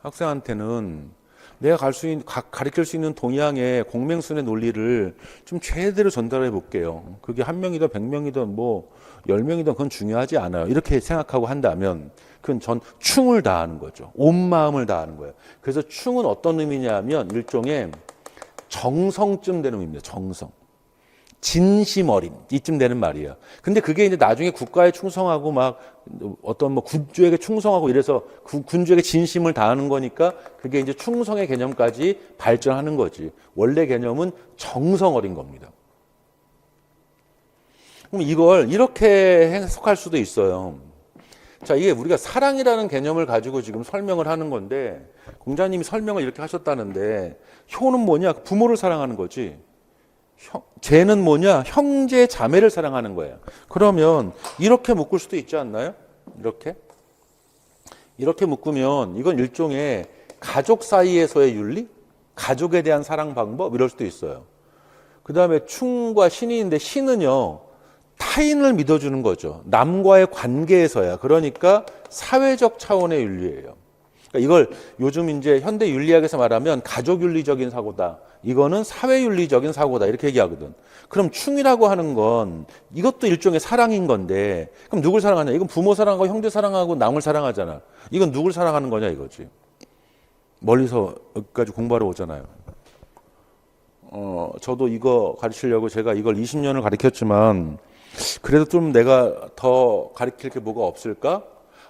학생한테는 내가 가르칠 수 있는 동양의 공맹순의 논리를 좀 제대로 전달해 볼게요. 그게 1명이든 100명이든 뭐 10명이든 그건 중요하지 않아요. 이렇게 생각하고 한다면 그건 전 충을 다하는 거죠. 온 마음을 다하는 거예요. 그래서 충은 어떤 의미냐면 일종의 정성쯤 되는 의미입니다. 정성. 진심 어린 이쯤 되는 말이에요. 근데 그게 이제 나중에 국가에 충성하고 막 어떤 뭐 군주에게 충성하고 이래서 군주에게 진심을 다하는 거니까 그게 이제 충성의 개념까지 발전하는 거지. 원래 개념은 정성 어린 겁니다. 그럼 이걸 이렇게 해석할 수도 있어요. 자, 이게 우리가 사랑이라는 개념을 가지고 지금 설명을 하는 건데, 공자님이 설명을 이렇게 하셨다는데, 효는 뭐냐? 부모를 사랑하는 거지. 죄는 뭐냐? 형제, 자매를 사랑하는 거예요. 그러면 이렇게 묶을 수도 있지 않나요? 이렇게 묶으면 이건 일종의 가족 사이에서의 윤리? 가족에 대한 사랑 방법? 이럴 수도 있어요. 그 다음에 충과 신인인데 신은요, 타인을 믿어주는 거죠. 남과의 관계에서야. 그러니까 사회적 차원의 윤리예요. 그러니까 이걸 요즘 이제 현대 윤리학에서 말하면 가족 윤리적인 사고다. 이거는 사회 윤리적인 사고다. 이렇게 얘기하거든. 그럼 충이라고 하는 건 이것도 일종의 사랑인 건데, 그럼 누굴 사랑하냐? 이건 부모 사랑하고 형제 사랑하고 남을 사랑하잖아. 이건 누굴 사랑하는 거냐 이거지. 멀리서 여기까지 공부하러 오잖아요. 저도 이거 가르치려고 제가 이걸 20년을 가르쳤지만, 그래도 좀 내가 더 가르칠 게 뭐가 없을까?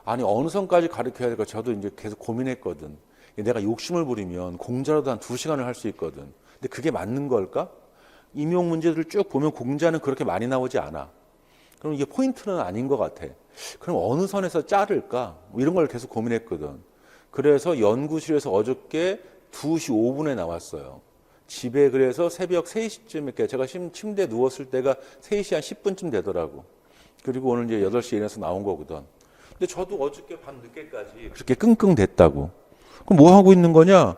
아니, 어느 선까지 가르쳐야 될까? 저도 이제 계속 고민했거든. 내가 욕심을 부리면 공자라도 한 2시간을 할 수 있거든. 근데 그게 맞는 걸까? 임용 문제들을 쭉 보면 공자는 그렇게 많이 나오지 않아. 그럼 이게 포인트는 아닌 것 같아. 그럼 어느 선에서 자를까? 뭐 이런 걸 계속 고민했거든. 그래서 연구실에서 어저께 2시 5분에 나왔어요. 집에 그래서 새벽 3시쯤 이렇게 제가 침대에 누웠을 때가 3시 한 10분쯤 되더라고. 그리고 오늘 이제 8시에 일어나서 나온 거거든. 근데 저도 어저께 밤 늦게까지 그렇게 끙끙댔다고. 그럼 뭐 하고 있는 거냐?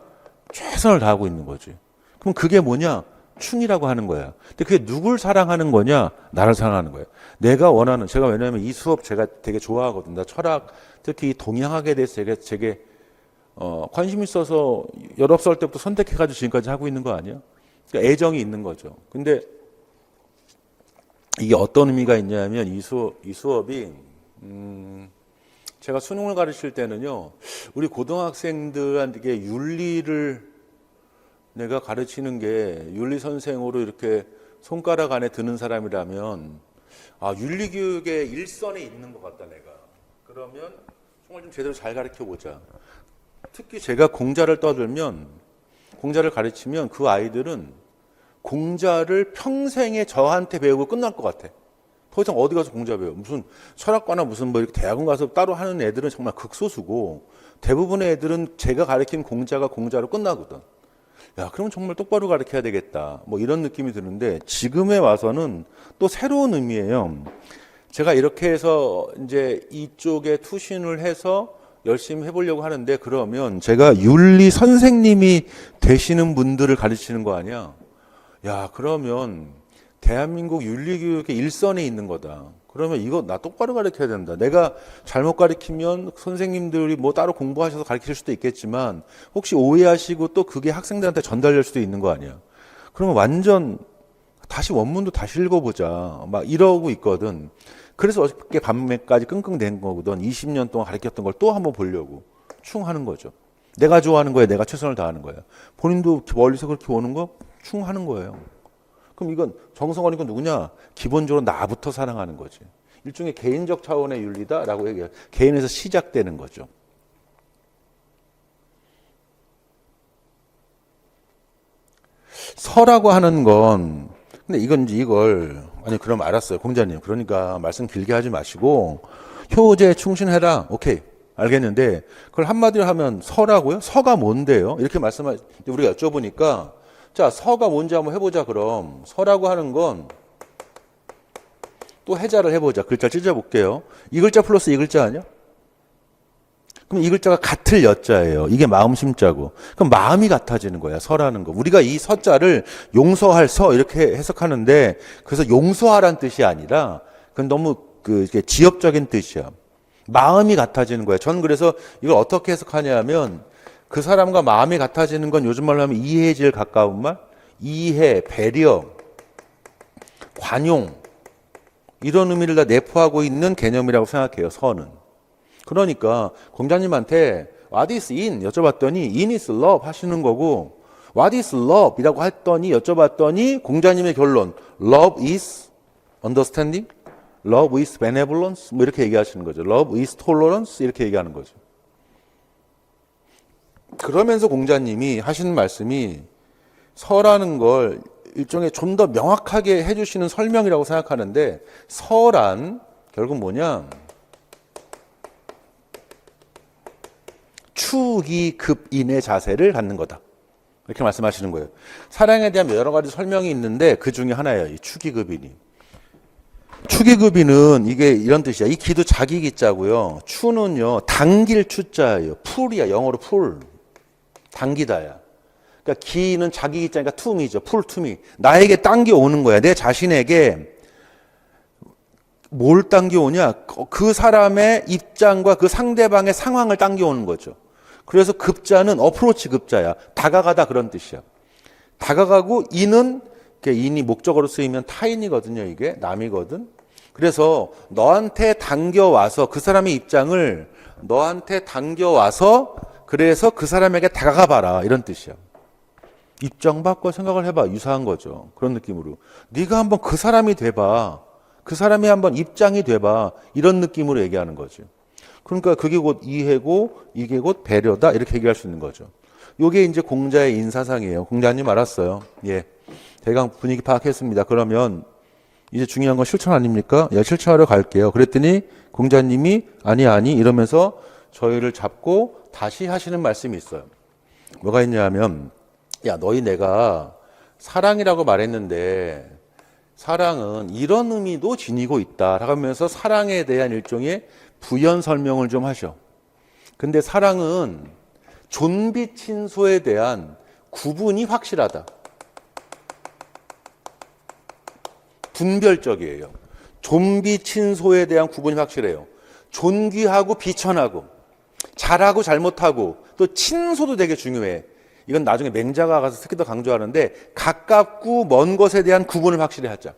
최선을 다하고 있는 거지. 그럼 그게 뭐냐? 충이라고 하는 거야. 근데 그게 누굴 사랑하는 거냐? 나를 사랑하는 거야. 내가 원하는, 제가 왜냐하면 이 수업 제가 되게 좋아하거든. 나 철학, 특히 동양학에 대해서 되게 관심 있어서 19살 때부터 선택해가지고 지금까지 하고 있는 거 아니야? 그러니까 애정이 있는 거죠. 근데 이게 어떤 의미가 있냐면 이 수업이 제가 수능을 가르칠 때는요, 우리 고등학생들한테 윤리를 내가 가르치는 게 윤리 선생으로 이렇게 손가락 안에 드는 사람이라면 윤리교육의 일선에 있는 것 같다 내가. 그러면 정말 좀 제대로 잘 가르쳐 보자. 특히 제가 공자를 떠들면, 공자를 가르치면 그 아이들은 공자를 평생에 저한테 배우고 끝날 것 같아. 더 이상 어디 가서 공자 배워. 무슨 철학과나 무슨 뭐 이렇게 대학원 가서 따로 하는 애들은 정말 극소수고, 대부분의 애들은 제가 가르친 공자가 공자로 끝나거든. 야, 그러면 정말 똑바로 가르쳐야 되겠다. 뭐 이런 느낌이 드는데, 지금에 와서는 또 새로운 의미예요. 제가 이렇게 해서 이제 이쪽에 투신을 해서 열심히 해보려고 하는데, 그러면 제가 윤리 선생님이 되시는 분들을 가르치는 거 아니야? 야, 그러면 대한민국 윤리교육의 일선에 있는 거다. 그러면 이거 나 똑바로 가르쳐야 된다. 내가 잘못 가르치면 선생님들이 뭐 따로 공부하셔서 가르칠 수도 있겠지만 혹시 오해하시고 또 그게 학생들한테 전달될 수도 있는 거 아니야. 그러면 완전 다시 원문도 다시 읽어보자. 막 이러고 있거든. 그래서 어저께 밤에까지 끙끙댄 거거든. 20년 동안 가르쳤던 걸 또 한번 보려고 충하는 거죠. 내가 좋아하는 거에 내가 최선을 다하는 거야. 본인도 멀리서 그렇게 오는 거 충하는 거예요. 그럼 이건 정성 어린 건 누구냐? 기본적으로 나부터 사랑하는 거지. 일종의 개인적 차원의 윤리다라고 얘기해요. 개인에서 시작되는 거죠. 서라고 하는 건, 근데 이걸 아니 그럼 알았어요, 공자님. 그러니까 말씀 길게 하지 마시고 효제 충신해라. 오케이, 알겠는데 그걸 한마디로 하면 서라고요? 서가 뭔데요? 이렇게 우리가 여쭤보니까, 자, 서가 뭔지 한번 해보자. 그럼 서라고 하는 건 또 해자를 해보자. 글자 찢어볼게요. 이 글자 플러스 이 글자 아니야? 그럼 이 글자가 같을 여자예요. 이게 마음 심자고. 그럼 마음이 같아지는 거야, 서라는 거. 우리가 이 서자를 용서할 서 이렇게 해석하는데, 그래서 용서하란 뜻이 아니라 그건 너무 이게 지엽적인 뜻이야. 마음이 같아지는 거야. 저는 그래서 이걸 어떻게 해석하냐면, 그 사람과 마음이 같아지는 건 요즘 말로 하면 이해에 제일 가까운 말? 이해, 배려, 관용, 이런 의미를 다 내포하고 있는 개념이라고 생각해요, 서는. 그러니까 공자님한테 What is in? 여쭤봤더니 in is love 하시는 거고, What is love? 이라고 했더니 여쭤봤더니 공자님의 결론 Love is understanding, Love is benevolence 뭐 이렇게 얘기하시는 거죠. Love is tolerance 이렇게 얘기하는 거죠. 그러면서 공자님이 하시는 말씀이 서라는 걸 일종의 좀 더 명확하게 해주시는 설명이라고 생각하는데 서란 결국 뭐냐? 추기급인의 자세를 갖는 거다. 이렇게 말씀하시는 거예요. 사랑에 대한 여러 가지 설명이 있는데 그 중에 하나예요. 이 추기급인이. 추기급인은 이게 이런 뜻이야. 이 기도 자기 기자고요. 추는요. 당길 추자예요. 풀이야. 영어로 풀. 당기다야. 그러니까 기는 자기 기자니까 투미죠. 풀 투미. 나에게 당겨오는 거야. 내 자신에게 뭘 당겨오냐? 그 사람의 입장과 그 상대방의 상황을 당겨오는 거죠. 그래서 급자는 어프로치 급자야. 다가가다 그런 뜻이야. 다가가고 인은 인이 목적어로 쓰이면 타인이거든요. 이게 남이거든. 그래서 너한테 당겨와서 그 사람의 입장을 너한테 당겨와서 그래서 그 사람에게 다가가 봐라 이런 뜻이야. 입장 바꿔 생각을 해봐. 유사한 거죠. 그런 느낌으로. 네가 한번 그 사람이 돼봐. 그 사람이 한번 입장이 돼봐. 이런 느낌으로 얘기하는 거죠. 그러니까 그게 곧 이해고 이게 곧 배려다 이렇게 얘기할 수 있는 거죠. 이게 이제 공자의 인사상이에요. 공자님 알았어요. 예, 대강 분위기 파악했습니다. 그러면 이제 중요한 건 실천 아닙니까? 예, 실천하러 갈게요. 그랬더니 공자님이 아니 이러면서 저희를 잡고 다시 하시는 말씀이 있어요. 뭐가 있냐면 야 너희 내가 사랑이라고 말했는데 사랑은 이런 의미도 지니고 있다 하면서 사랑에 대한 일종의 부연 설명을 좀 하셔. 근데 사랑은 존비 친소에 대한 구분이 확실하다. 분별적이에요. 존비 친소에 대한 구분이 확실해요. 존귀하고 비천하고 잘하고 잘못하고 또 친소도 되게 중요해. 이건 나중에 맹자가 가서 특히 더 강조하는데 가깝고 먼 것에 대한 구분을 확실히 하자.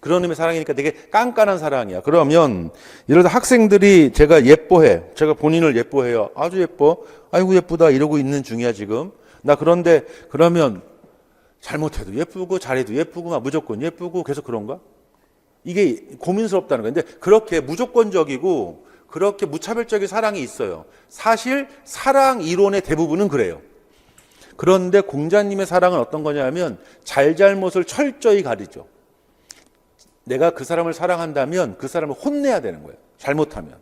그런 의미의 사랑이니까 되게 깐깐한 사랑이야. 그러면 예를 들어 학생들이 제가 예뻐해. 제가 본인을 예뻐해요. 아주 예뻐. 아이고 예쁘다 이러고 있는 중이야 지금. 나 그런데 그러면 잘못해도 예쁘고 잘해도 예쁘고 막 무조건 예쁘고 계속 그런가? 이게 고민스럽다는 거예요. 근데 그렇게 무조건적이고 그렇게 무차별적인 사랑이 있어요. 사실 사랑 이론의 대부분은 그래요. 그런데 공자님의 사랑은 어떤 거냐면 잘잘못을 철저히 가리죠. 내가 그 사람을 사랑한다면 그 사람을 혼내야 되는 거예요. 잘못하면.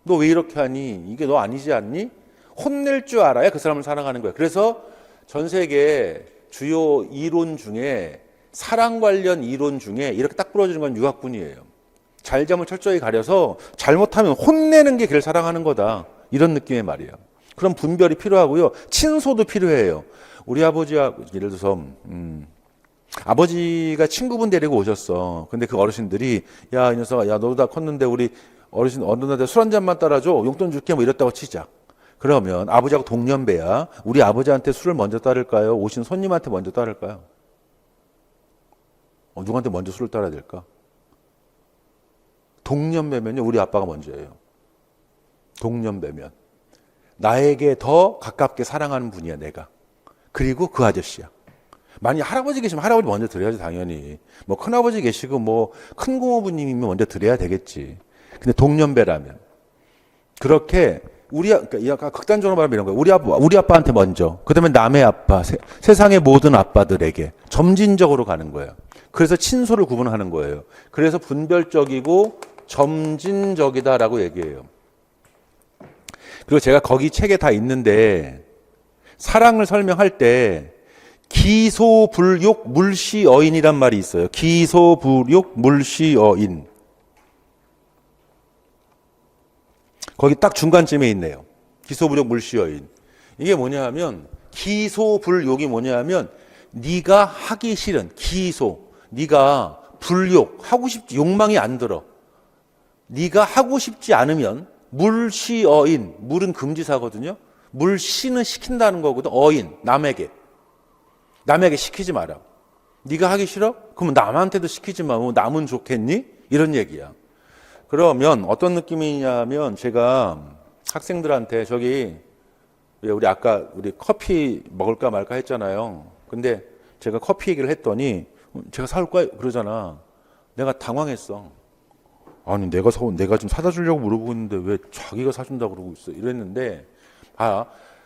너 왜 이렇게 하니? 이게 너 아니지 않니? 혼낼 줄 알아야 그 사람을 사랑하는 거예요. 그래서 전 세계 주요 이론 중에 사랑 관련 이론 중에 이렇게 딱 부러지는 건 유학분이에요. 잘잘못 철저히 가려서 잘못하면 혼내는 게 걔를 사랑하는 거다. 이런 느낌의 말이에요. 그런 분별이 필요하고요. 친소도 필요해요. 우리 아버지하고 예를 들어서 아버지가 친구분 데리고 오셨어. 근데 그 어르신들이 야, 이 녀석아, 야, 너도 다 컸는데 우리 어르신 어른한테 술 한 잔만 따라줘. 용돈 줄게 뭐 이랬다고 치자. 그러면 아버지하고 동년배야. 우리 아버지한테 술을 먼저 따를까요? 오신 손님한테 먼저 따를까요? 누구한테 먼저 술을 따라야 될까? 동년배면요. 우리 아빠가 먼저예요. 동년배면. 나에게 더 가깝게 사랑하는 분이야, 내가. 그리고 그 아저씨야. 만약 할아버지 계시면 할아버지 먼저 드려야지, 당연히. 뭐 큰아버지 계시고 뭐 큰 고모부님이면 먼저 드려야 되겠지. 근데 동년배라면. 그렇게 그러니까 약간 극단적으로 말하면 이런 거예요. 우리 아빠한테 먼저. 그 다음에 남의 아빠, 세상의 모든 아빠들에게 점진적으로 가는 거예요. 그래서 친소를 구분하는 거예요. 그래서 분별적이고 점진적이다라고 얘기해요. 그리고 제가 거기 책에 다 있는데 사랑을 설명할 때 기소불욕 물시어인이란 말이 있어요. 기소불욕 물시어인. 거기 딱 중간쯤에 있네요. 기소불욕 물시어인. 이게 뭐냐 하면 기소불욕이 뭐냐 하면 네가 하기 싫은 기소. 네가 불욕 하고 싶지 욕망이 안 들어. 네가 하고 싶지 않으면 물시어인. 물은 금지사거든요. 물시는 시킨다는 거거든. 어인. 남에게 시키지 마라. 네가 하기 싫어? 그러면 남한테도 시키지 마. 뭐 남은 좋겠니? 이런 얘기야. 그러면 어떤 느낌이냐면 제가 학생들한테 저기 우리 아까 우리 커피 먹을까 말까 했잖아요. 근데 제가 커피 얘기를 했더니 제가 사올까 그러잖아. 내가 당황했어. 아니 내가 좀 사다 주려고 물어보고 있는데 왜 자기가 사준다 그러고 있어. 이랬는데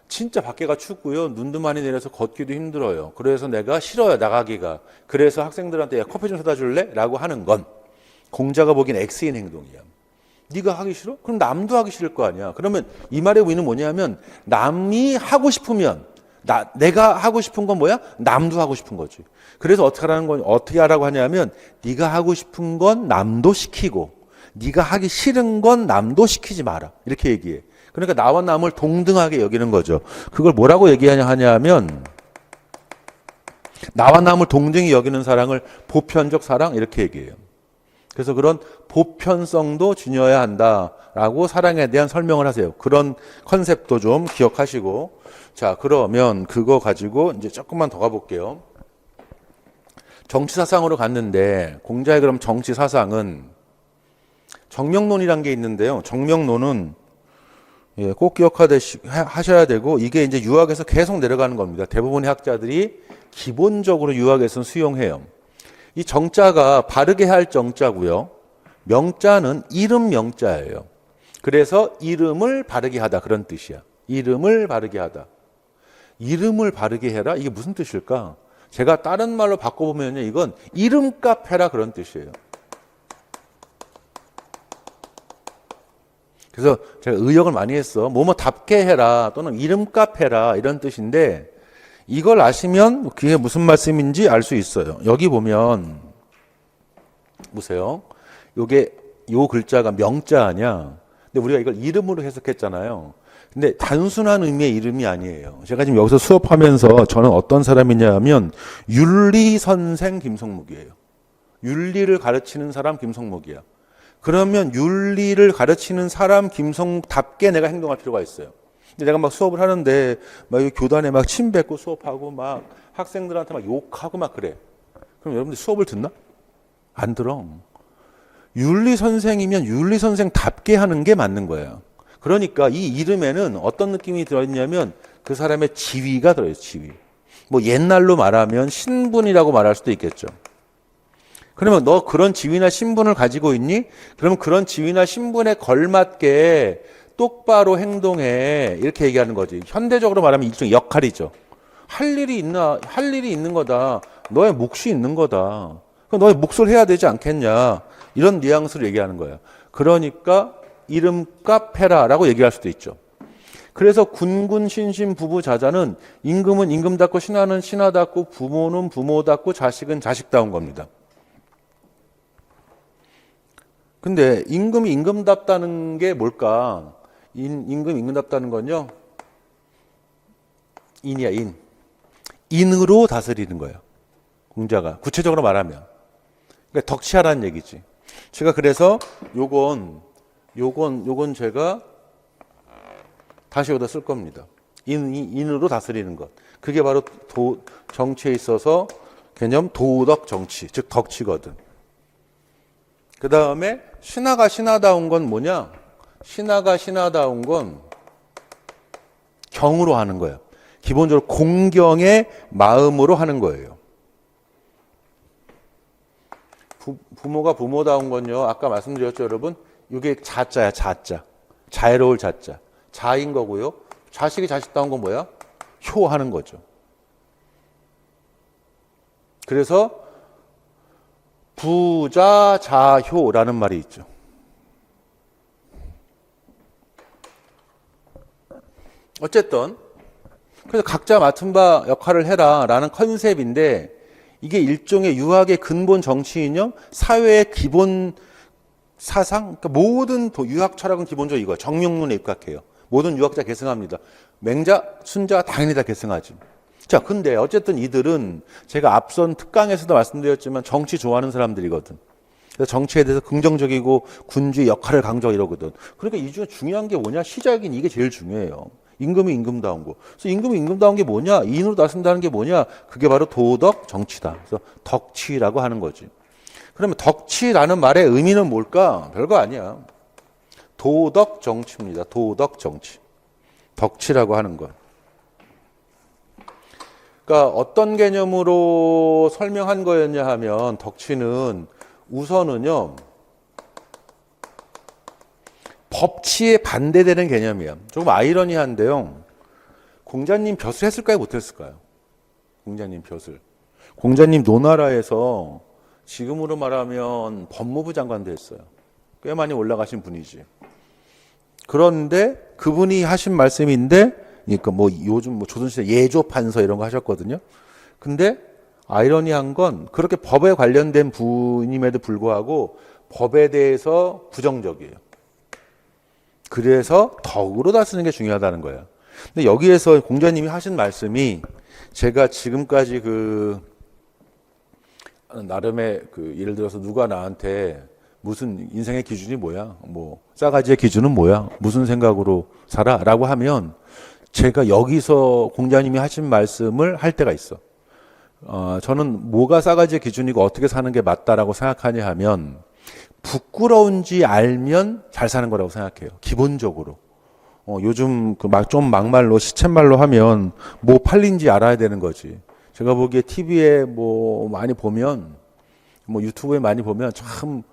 진짜 밖에가 춥고요. 눈도 많이 내려서 걷기도 힘들어요. 그래서 내가 싫어요, 나가기가. 그래서 학생들한테 야, 커피 좀 사다 줄래? 라고 하는 건 공자가 보기엔 X인 행동이야. 네가 하기 싫어? 그럼 남도 하기 싫을 거 아니야. 그러면 이 말의 의미는 뭐냐면 남이 하고 싶으면 내가 하고 싶은 건 뭐야? 남도 하고 싶은 거지. 그래서 어떻게 하라고 하냐면 네가 하고 싶은 건 남도 시키고 네가 하기 싫은 건 남도 시키지 마라. 이렇게 얘기해. 그러니까 나와 남을 동등하게 여기는 거죠. 그걸 뭐라고 얘기하냐면 나와 남을 동등히 여기는 사랑을 보편적 사랑 이렇게 얘기해요. 그래서 그런 보편성도 지녀야 한다라고 사랑에 대한 설명을 하세요. 그런 컨셉도 좀 기억하시고. 자, 그러면 그거 가지고 이제 조금만 더 가볼게요. 정치 사상으로 갔는데 공자의 그럼 정치 사상은 정명론이란 게 있는데요. 정명론은 꼭 기억하셔야 되고 이게 이제 유학에서 계속 내려가는 겁니다. 대부분의 학자들이 기본적으로 유학에서는 수용해요. 이 정자가 바르게 할 정자고요. 명자는 이름 명자예요. 그래서 이름을 바르게 하다 그런 뜻이야. 이름을 바르게 하다. 이름을 바르게 해라? 이게 무슨 뜻일까? 제가 다른 말로 바꿔보면요. 이건 이름값 해라 그런 뜻이에요. 그래서 제가 의역을 많이 했어. 뭐답게 해라 또는 이름값 해라 이런 뜻인데 이걸 아시면 그게 무슨 말씀인지 알 수 있어요. 여기 보면 보세요. 요 글자가 명자 아니야. 근데 우리가 이걸 이름으로 해석했잖아요. 근데 단순한 의미의 이름이 아니에요. 제가 지금 여기서 수업하면서 저는 어떤 사람이냐 면 윤리선생 김성묵이에요. 윤리를 가르치는 사람 김성묵이야. 그러면 윤리를 가르치는 사람 김성묵답게 내가 행동할 필요가 있어요. 근데 내가 막 수업을 하는데 막 교단에 막 침 뱉고 수업하고 막 학생들한테 막 욕하고 막 그래. 그럼 여러분들 수업을 듣나? 안 들어. 윤리 선생이면 윤리 선생답게 하는 게 맞는 거예요. 그러니까 이 이름에는 어떤 느낌이 들어있냐면 그 사람의 지위가 들어있어요. 지위. 뭐 옛날로 말하면 신분이라고 말할 수도 있겠죠. 그러면 너 그런 지위나 신분을 가지고 있니? 그러면 그런 지위나 신분에 걸맞게 똑바로 행동해. 이렇게 얘기하는 거지. 현대적으로 말하면 일종의 역할이죠. 할 일이 있는 거다. 너의 몫이 있는 거다. 그럼 너의 몫을 해야 되지 않겠냐. 이런 뉘앙스를 얘기하는 거야. 그러니까 이름값 해라라고 얘기할 수도 있죠. 그래서 군군 신신 부부 자자는 임금은 임금답고 신하는 신하답고 부모는 부모답고 자식은 자식다운 겁니다. 근데 임금이 임금답다는 게 뭘까? 임금답다는 건요. 인이야, 인. 인으로 다스리는 거예요. 공자가. 구체적으로 말하면. 그러니까 덕치하라는 얘기지. 제가 그래서 요건 제가 다시 여기다 쓸 겁니다. 인으로 다스리는 것. 그게 바로 정치에 있어서 개념 도덕 정치, 즉 덕치거든. 그 다음에 신하가 신하다운 건 뭐냐? 신하가 신하다운 건 경으로 하는 거예요. 기본적으로 공경의 마음으로 하는 거예요. 부모가 부모다운 건요. 아까 말씀드렸죠, 여러분? 이게 자자야, 자자. 자애로울 자자. 자인 거고요. 자식이 자식다운 건 뭐야? 효하는 거죠. 그래서 부자자효라는 말이 있죠. 어쨌든 그래서 각자 맡은 바 역할을 해라라는 컨셉인데 이게 일종의 유학의 근본 정치이념, 사회의 기본 사상, 그러니까 모든 유학 철학은 기본적으로 이거예요. 정명론에 입각해요. 모든 유학자 계승합니다. 맹자, 순자 당연히 다 계승하지. 자, 근데 어쨌든 이들은 제가 앞선 특강에서도 말씀드렸지만 정치 좋아하는 사람들이거든. 그래서 정치에 대해서 긍정적이고 군주의 역할을 강조하고 이러거든. 그러니까 이 중에 중요한 게 뭐냐? 시작인 이게 제일 중요해요. 임금이 임금다운 거. 그래서 임금이 임금다운 게 뭐냐? 인으로 다스린다는 게 뭐냐? 그게 바로 도덕 정치다. 그래서 덕치라고 하는 거지. 그러면 덕치라는 말의 의미는 뭘까? 별거 아니야. 도덕 정치입니다. 도덕 정치. 덕치라고 하는 것. 그러니까 어떤 개념으로 설명한 거였냐 하면 덕치는 우선은요 법치에 반대되는 개념이에요. 조금 아이러니한데요. 공자님 벼슬 했을까요? 못했을까요? 공자님 벼슬. 공자님 노나라에서 지금으로 말하면 법무부 장관도 했어요. 꽤 많이 올라가신 분이지. 그런데 그분이 하신 말씀인데, 그러니까 뭐 요즘 뭐 조선시대 예조 판서 이런 거 하셨거든요. 근데 아이러니한 건 그렇게 법에 관련된 분임에도 불구하고 법에 대해서 부정적이에요. 그래서 덕으로 다스리는 게 중요하다는 거예요. 근데 여기에서 공자님이 하신 말씀이 제가 지금까지 나름의 예를 들어서 누가 나한테 무슨 인생의 기준이 뭐야? 뭐 싸가지의 기준은 뭐야? 무슨 생각으로 살아? 라고 하면 제가 여기서 공자님이 하신 말씀을 할 때가 있어. 저는 뭐가 싸가지의 기준이고 어떻게 사는 게 맞다라고 생각하냐 하면 부끄러운지 알면 잘 사는 거라고 생각해요. 기본적으로. 요즘 좀 막말로 시쳇말로 하면 뭐 팔린지 알아야 되는 거지. 제가 보기에 TV에 뭐 많이 보면 뭐 유튜브에 많이 보면 참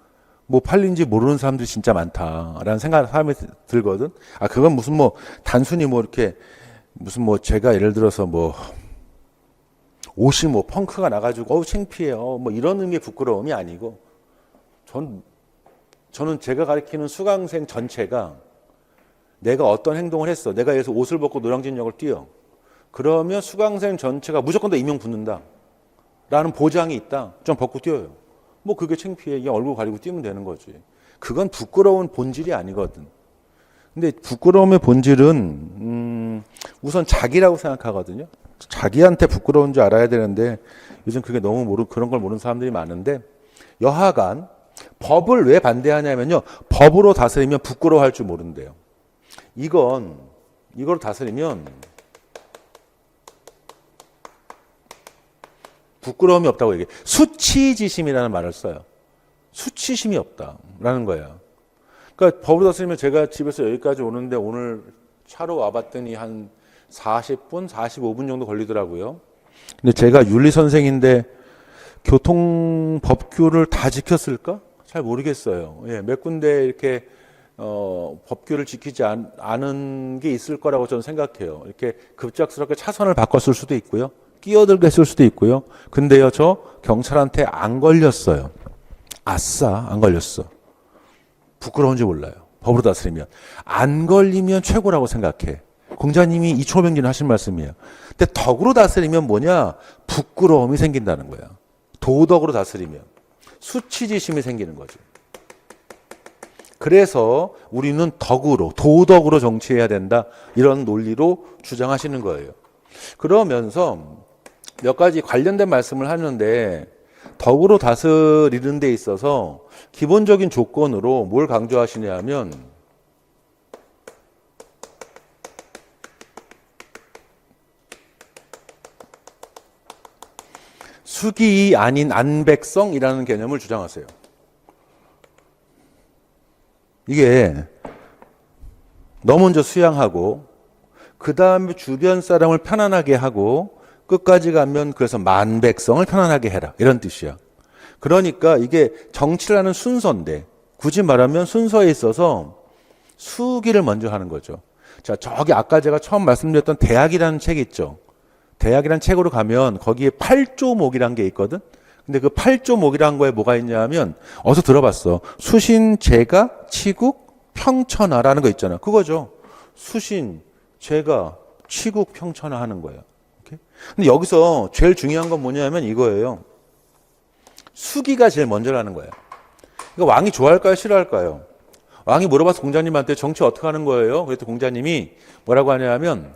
뭐 팔린지 모르는 사람들이 진짜 많다라는 사람이 들거든. 그건 무슨 뭐 단순히 뭐 이렇게 무슨 뭐 제가 예를 들어서 뭐 옷이 뭐 펑크가 나가지고 창피해요. 뭐 이런 의미의 부끄러움이 아니고 저는 제가 가르치는 수강생 전체가 내가 어떤 행동을 했어. 내가 여기서 옷을 벗고 노량진역을 뛰어. 그러면 수강생 전체가 무조건 다 임용 붙는다. 라는 보장이 있다. 좀 벗고 뛰어요. 뭐 그게 창피해. 그냥 얼굴 가리고 뛰면 되는 거지. 그건 부끄러운 본질이 아니거든. 근데 부끄러움의 본질은 우선 자기라고 생각하거든요. 자기한테 부끄러운 줄 알아야 되는데 요즘 그게 너무 그런 걸 모르는 사람들이 많은데 여하간 법을 왜 반대하냐면요. 법으로 다스리면 부끄러워할 줄 모른대요. 이걸 다스리면 부끄러움이 없다고 얘기해요. 수치지심이라는 말을 써요. 수치심이 없다라는 거예요. 그러니까 법으로 다스리면 제가 집에서 여기까지 오는데 오늘 차로 와봤더니 한 40분, 45분 정도 걸리더라고요. 근데 제가 윤리 선생인데 교통법규를 다 지켰을까? 잘 모르겠어요. 몇 군데 이렇게 법규를 지키지 않은 게 있을 거라고 저는 생각해요. 이렇게 급작스럽게 차선을 바꿨을 수도 있고요. 끼어들게 했을 수도 있고요. 근데요, 저 경찰한테 안 걸렸어요. 아싸, 안 걸렸어. 부끄러운지 몰라요. 법으로 다스리면. 안 걸리면 최고라고 생각해. 공자님이 이초명진을 하신 말씀이에요. 근데 덕으로 다스리면 뭐냐? 부끄러움이 생긴다는 거야. 도덕으로 다스리면. 수치지심이 생기는 거죠. 그래서 우리는 덕으로, 도덕으로 정치해야 된다. 이런 논리로 주장하시는 거예요. 그러면서 몇 가지 관련된 말씀을 하는데 덕으로 다스리는 데 있어서 기본적인 조건으로 뭘 강조하시냐 하면 수기이 아닌 안백성이라는 개념을 주장하세요. 이게 너 먼저 수양하고 그 다음에 주변 사람을 편안하게 하고 끝까지 가면 그래서 만백성을 편안하게 해라 이런 뜻이야. 그러니까 이게 정치를 하는 순서인데 굳이 말하면 순서에 있어서 수기를 먼저 하는 거죠. 자, 저기 아까 제가 처음 말씀드렸던 대학이라는 책 있죠. 대학이라는 책으로 가면 거기에 8조목이라는 게 있거든. 근데 그 8조목이라는 거에 뭐가 있냐면 어서 들어봤어. 수신, 제가, 치국, 평천하라는 거 있잖아. 그거죠. 수신, 제가, 치국, 평천하 하는 거예요. 근데 여기서 제일 중요한 건 뭐냐면 이거예요. 수기가 제일 먼저라는 거예요. 그러니까 왕이 좋아할까요? 싫어할까요? 왕이 물어봐서 공자님한테 정치 어떻게 하는 거예요? 그랬더니 공자님이 뭐라고 하냐면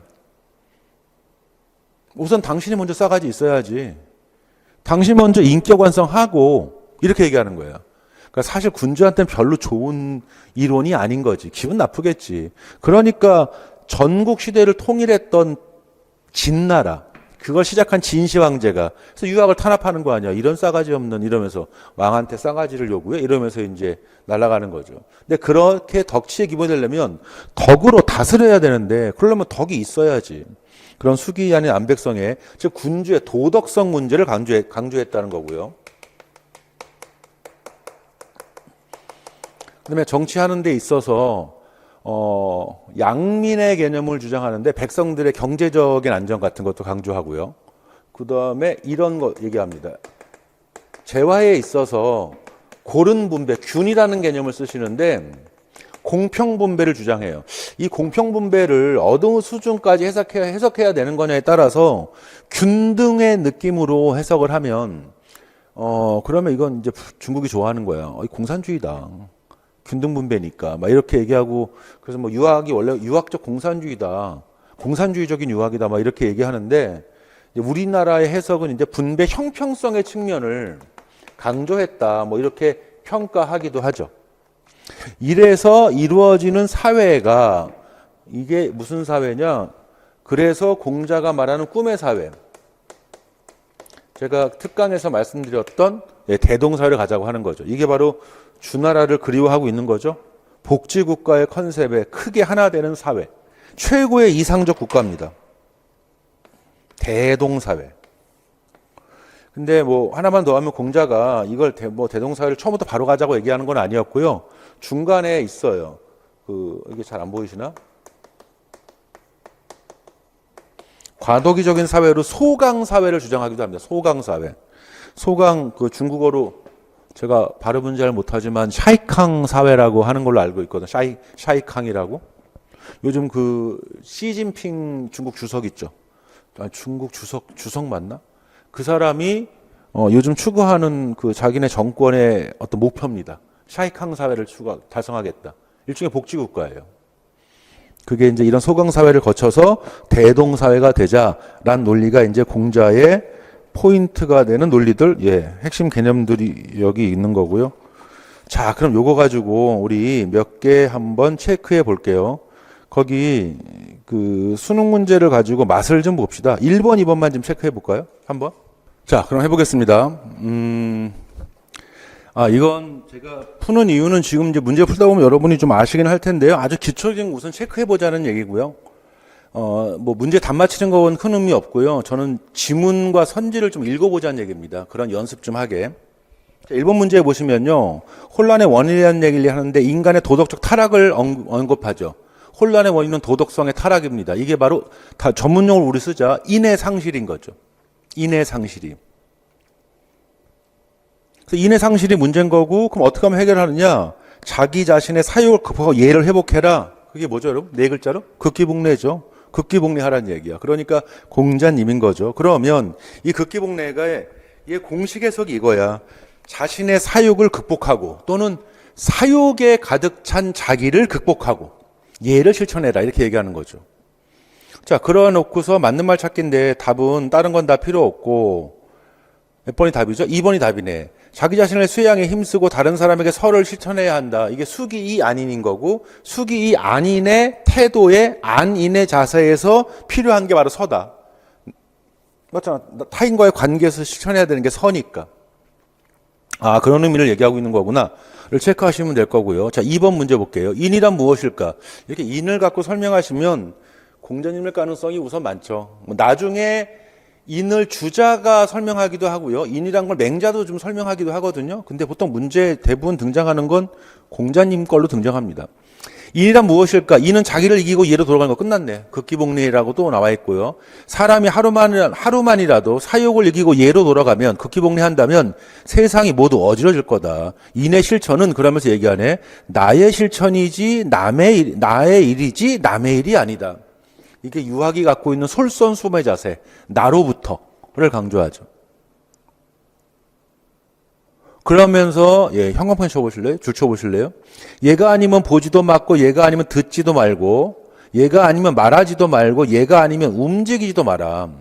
우선 당신이 먼저 싸가지 있어야지. 당신 먼저 인격 완성하고 이렇게 얘기하는 거예요. 그러니까 사실 군주한테는 별로 좋은 이론이 아닌 거지. 기분 나쁘겠지. 그러니까 전국 시대를 통일했던 진나라, 그걸 시작한 진시 황제가 그래서 유학을 탄압하는 거 아니야. 이런 싸가지 없는 이러면서 왕한테 싸가지를 요구해 이러면서 이제 날아가는 거죠. 근데 그렇게 덕치의 기본이 되려면 덕으로 다스려야 되는데 그러려면 덕이 있어야지. 그런 수기 아닌 암백성의, 즉 군주의 도덕성 문제를 강조했다는 거고요. 그다음에 정치하는 데 있어서 양민의 개념을 주장하는데 백성들의 경제적인 안정 같은 것도 강조하고요. 그다음에 이런 거 얘기합니다. 재화에 있어서 고른 분배, 균이라는 개념을 쓰시는데 공평 분배를 주장해요. 이 공평 분배를 어느 수준까지 해석해야 되는 거냐에 따라서 균등의 느낌으로 해석을 하면 그러면 이건 이제 중국이 좋아하는 거야. 공산주의다. 균등 분배니까 막 이렇게 얘기하고, 그래서 뭐 유학이 원래 유학적 공산주의다. 공산주의적인 유학이다. 막 이렇게 얘기하는데 우리나라의 해석은 이제 분배 형평성의 측면을 강조했다. 뭐 이렇게 평가하기도 하죠. 이래서 이루어지는 사회가 이게 무슨 사회냐? 그래서 공자가 말하는 꿈의 사회. 제가 특강에서 말씀드렸던 대동사회를 가자고 하는 거죠. 이게 바로 주나라를 그리워하고 있는 거죠. 복지국가의 컨셉에 크게 하나 되는 사회. 최고의 이상적 국가입니다. 대동사회. 근데 뭐 하나만 더 하면 공자가 이걸 대동사회를 처음부터 바로 가자고 얘기하는 건 아니었고요. 중간에 있어요. 이게 잘 안 보이시나? 과도기적인 사회로 소강 사회를 주장하기도 합니다. 소강 사회. 소강 중국어로 제가 발음은 잘 못하지만 샤이캉 사회라고 하는 걸로 알고 있거든요. 샤이캉이라고. 요즘 시진핑 중국 주석 있죠. 중국 주석 맞나? 그 사람이 요즘 추구하는 자기네 정권의 어떤 목표입니다. 샤이캉 사회를 달성하겠다. 일종의 복지국가예요. 그게 이제 이런 소강 사회를 거쳐서 대동 사회가 되자라는 논리가 이제 공자의 포인트가 되는 논리들, 핵심 개념들이 여기 있는 거고요. 자, 그럼 요거 가지고 우리 몇 개 한번 체크해 볼게요. 거기 수능 문제를 가지고 맛을 좀 봅시다. 1번, 2번만 좀 체크해 볼까요? 한번. 자, 그럼 해보겠습니다. 이건 제가 푸는 이유는 지금 이제 문제 풀다 보면 여러분이 좀 아시긴 할 텐데요. 아주 기초적인 우선 체크해 보자는 얘기고요. 뭐 문제 답 맞히는 건 큰 의미 없고요. 저는 지문과 선지를 좀 읽어보자는 얘기입니다. 그런 연습 좀 하게. 자, 1번 문제에 보시면요. 혼란의 원인이라는 얘기를 하는데 인간의 도덕적 타락을 언급하죠. 혼란의 원인은 도덕성의 타락입니다. 이게 바로 다 전문용어를 우리 쓰자 인의 상실인 거죠. 인의 상실이. 그래서 인의 상실이 문제인 거고, 그럼 어떻게 하면 해결하느냐? 자기 자신의 사욕을 극복하고 예를 회복해라. 그게 뭐죠, 여러분? 네 글자로? 극기복례죠. 극기복례하라는 얘기야. 그러니까 공자님인 거죠. 그러면 이 극기복례가의 공식 해석이 이거야. 자신의 사욕을 극복하고 또는 사욕에 가득 찬 자기를 극복하고 예를 실천해라. 이렇게 얘기하는 거죠. 자, 그러놓고서 맞는 말 찾기인데 답은 다른 건 다 필요 없고, 몇 번이 답이죠? 2번이 답이네. 자기 자신의 수양에 힘쓰고 다른 사람에게 설을 실천해야 한다. 이게 수기이 안인인 거고, 수기이 안인의 태도에 안인의 자세에서 필요한 게 바로 서다. 맞잖아. 타인과의 관계에서 실천해야 되는 게 서니까. 그런 의미를 얘기하고 있는 거구나. 를 체크하시면 될 거고요. 자, 2번 문제 볼게요. 인이란 무엇일까? 이렇게 인을 갖고 설명하시면 공자님일 가능성이 우선 많죠. 나중에 인을 주자가 설명하기도 하고요. 인이란 걸 맹자도 좀 설명하기도 하거든요. 근데 보통 문제 대부분 등장하는 건 공자님 걸로 등장합니다. 인이란 무엇일까? 인은 자기를 이기고 예로 돌아가는 거 끝났네. 극기복례라고 또 나와 있고요. 사람이 하루만이라도 사욕을 이기고 예로 돌아가면, 극기복례한다면 세상이 모두 어지러질 거다. 인의 실천은 그러면서 얘기하네. 나의 실천이지 나의 일이지 남의 일이 아니다. 이게 유학이 갖고 있는 솔선수범의 자세, 나로부터를 강조하죠. 그러면서 형광펜 쳐보실래요? 줄 쳐보실래요? 얘가 아니면 보지도 말고, 얘가 아니면 듣지도 말고, 얘가 아니면 말하지도 말고, 얘가 아니면 움직이지도 마라.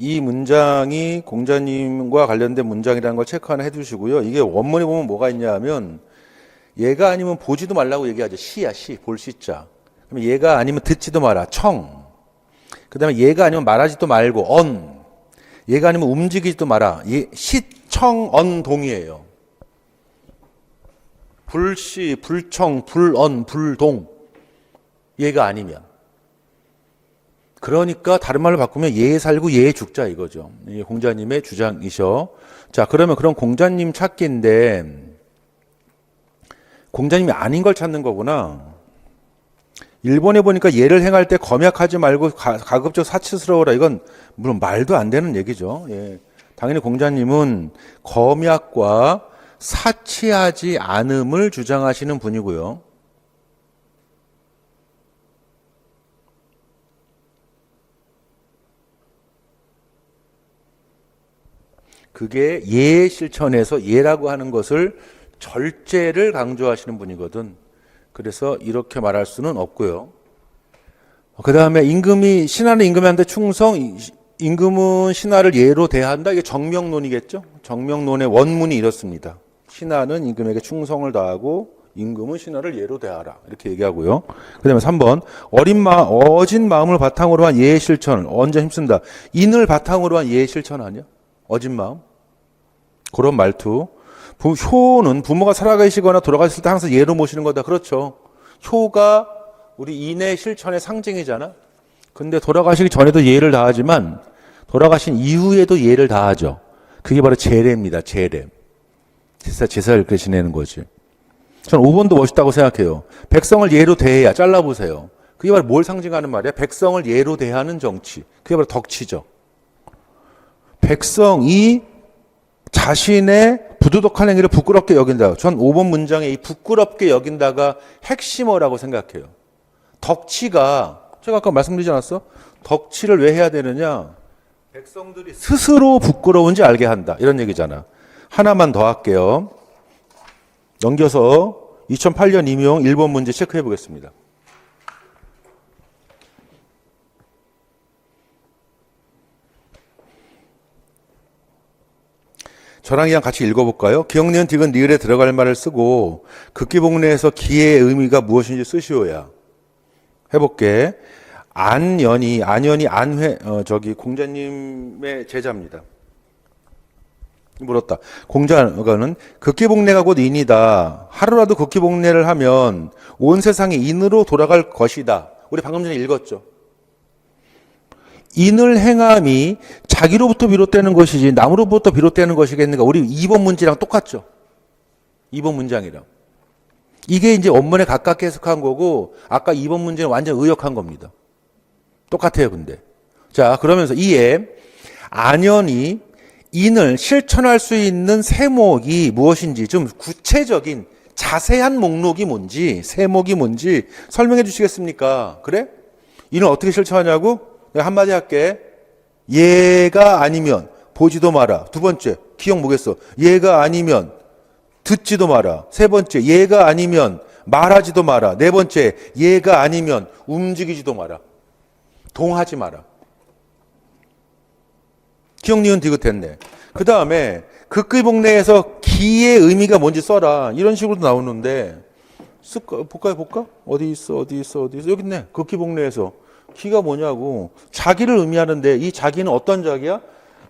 이 문장이 공자님과 관련된 문장이라는 걸 체크 하나 해두시고요. 이게 원문에 보면 뭐가 있냐 하면, 얘가 아니면 보지도 말라고 얘기하죠. 시야, 볼 시자. 그럼 얘가 아니면 듣지도 마라. 청. 그 다음에 얘가 아니면 말하지도 말고. 언. 얘가 아니면 움직이지도 마라. 시청, 언, 동이에요. 불시, 불청, 불언, 불동. 얘가 아니면. 그러니까 다른 말로 바꾸면 예에 살고 예에 죽자 이거죠. 이게 공자님의 주장이셔. 자, 그러면 그런 공자님 찾기인데 공자님이 아닌 걸 찾는 거구나. 일본에 보니까 예를 행할 때 검약하지 말고 가급적 사치스러워라. 이건 물론 말도 안 되는 얘기죠. 예. 당연히 공자님은 검약과 사치하지 않음을 주장하시는 분이고요. 그게 예의 실천에서 예라고 하는 것을 절제를 강조하시는 분이거든. 그래서 이렇게 말할 수는 없고요. 그 다음에 임금이 신하는 임금한테 충성, 임금은 신하를 예로 대한다. 이게 정명론이겠죠. 정명론의 원문이 이렇습니다. 신하는 임금에게 충성을 다하고 임금은 신하를 예로 대하라. 이렇게 얘기하고요. 그 다음에 3번 어진 마음을 바탕으로 한 예의 실천을 언제 힘쓴다. 인을 바탕으로 한 예의 실천 아니야? 어진 마음. 그런 말투. 효는 부모가 살아계시거나 돌아가셨을 때 항상 예로 모시는 거다. 그렇죠. 효가 우리 인의 실천의 상징이잖아. 근데 돌아가시기 전에도 예를 다하지만 돌아가신 이후에도 예를 다하죠. 그게 바로 제례입니다. 제례. 제사를 이렇게 지내는 거지. 전 5번도 멋있다고 생각해요. 백성을 예로 대해야. 잘라보세요. 그게 바로 뭘 상징하는 말이야? 백성을 예로 대하는 정치. 그게 바로 덕치죠. 백성이 자신의 부도덕한 행위를 부끄럽게 여긴다. 전 5번 문장에 이 부끄럽게 여긴다가 핵심어라고 생각해요. 덕치가 제가 아까 말씀드리지 않았어? 덕치를 왜 해야 되느냐? 백성들이 스스로 부끄러운지 알게 한다. 이런 얘기잖아. 하나만 더 할게요. 넘겨서 2008년 임용 1번 문제 체크해 보겠습니다. 저랑 그냥 같이 읽어볼까요? 기억니은 디귿 니을에 들어갈 말을 쓰고 극기복례에서 기의 의미가 무엇인지 쓰시오야. 해볼게. 안연이 공자님의 제자입니다. 물었다. 공자는 극기복례가 곧 인이다. 하루라도 극기복례를 하면 온 세상이 인으로 돌아갈 것이다. 우리 방금 전에 읽었죠. 인을 행함이 자기로부터 비롯되는 것이지 남으로부터 비롯되는 것이겠는가. 우리 2번 문제랑 똑같죠. 2번 문장이랑. 이게 이제 원문에 가깝게 해석한 거고 아까 2번 문제는 완전 의역한 겁니다. 똑같아요, 근데. 자, 그러면서 이에 안연이 인을 실천할 수 있는 세목이 무엇인지 좀 구체적인 자세한 목록이 뭔지 세목이 뭔지 설명해 주시겠습니까? 그래? 인을 어떻게 실천하냐고? 내가 한마디 할게. 얘가 아니면 보지도 마라. 두 번째, 기억 뭐겠어? 얘가 아니면 듣지도 마라. 세 번째, 얘가 아니면 말하지도 마라. 네 번째, 얘가 아니면 움직이지도 마라. 동하지 마라. 기억 니은 디귿 됐네. 그 다음에 극기복례에서 기의 의미가 뭔지 써라. 이런 식으로 나오는데 볼까? 어디 있어? 여기 있네. 극기복례에서 기가 뭐냐고. 자기를 의미하는데 이 자기는 어떤 자기야?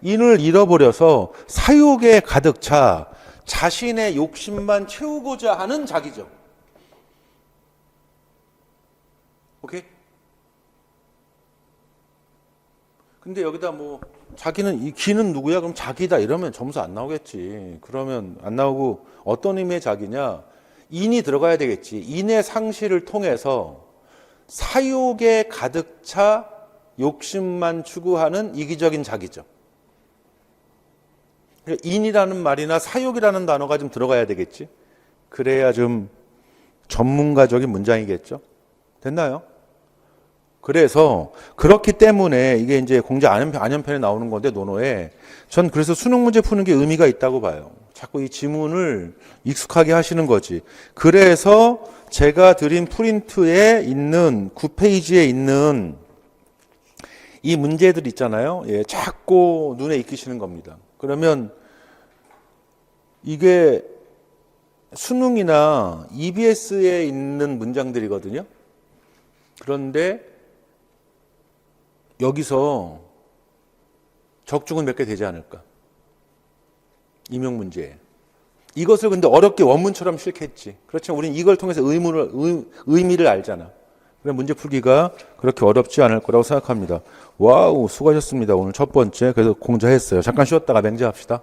인을 잃어버려서 사욕에 가득 차 자신의 욕심만 채우고자 하는 자기죠. 오케이? 근데 여기다 뭐 자기는 이 기는 누구야? 그럼 자기다 이러면 점수 안 나오겠지. 그러면 안 나오고 어떤 의미의 자기냐? 인이 들어가야 되겠지. 인의 상실을 통해서 사욕에 가득 차 욕심만 추구하는 이기적인 자기죠. 인이라는 말이나 사욕이라는 단어가 좀 들어가야 되겠지. 그래야 좀 전문가적인 문장이겠죠. 됐나요? 그래서 그렇기 때문에 이게 이제 공자 안연편에 나오는 건데 논어에 전 그래서 수능 문제 푸는 게 의미가 있다고 봐요. 자꾸 이 지문을 익숙하게 하시는 거지. 그래서 제가 드린 프린트에 있는 9페이지에 있는 이 문제들 있잖아요. 예, 자꾸 눈에 익히시는 겁니다. 그러면 이게 수능이나 EBS에 있는 문장들이거든요. 그런데 여기서 적중은 몇 개 되지 않을까? 임용 문제에. 이것을 근데 어렵게 원문처럼 실겠지. 그렇지만 우리는 이걸 통해서 의미를 알잖아. 그래 문제 풀기가 그렇게 어렵지 않을 거라고 생각합니다. 와우, 수고하셨습니다. 오늘 첫 번째 그래서 공자했어요. 잠깐 쉬었다가 맹자합시다.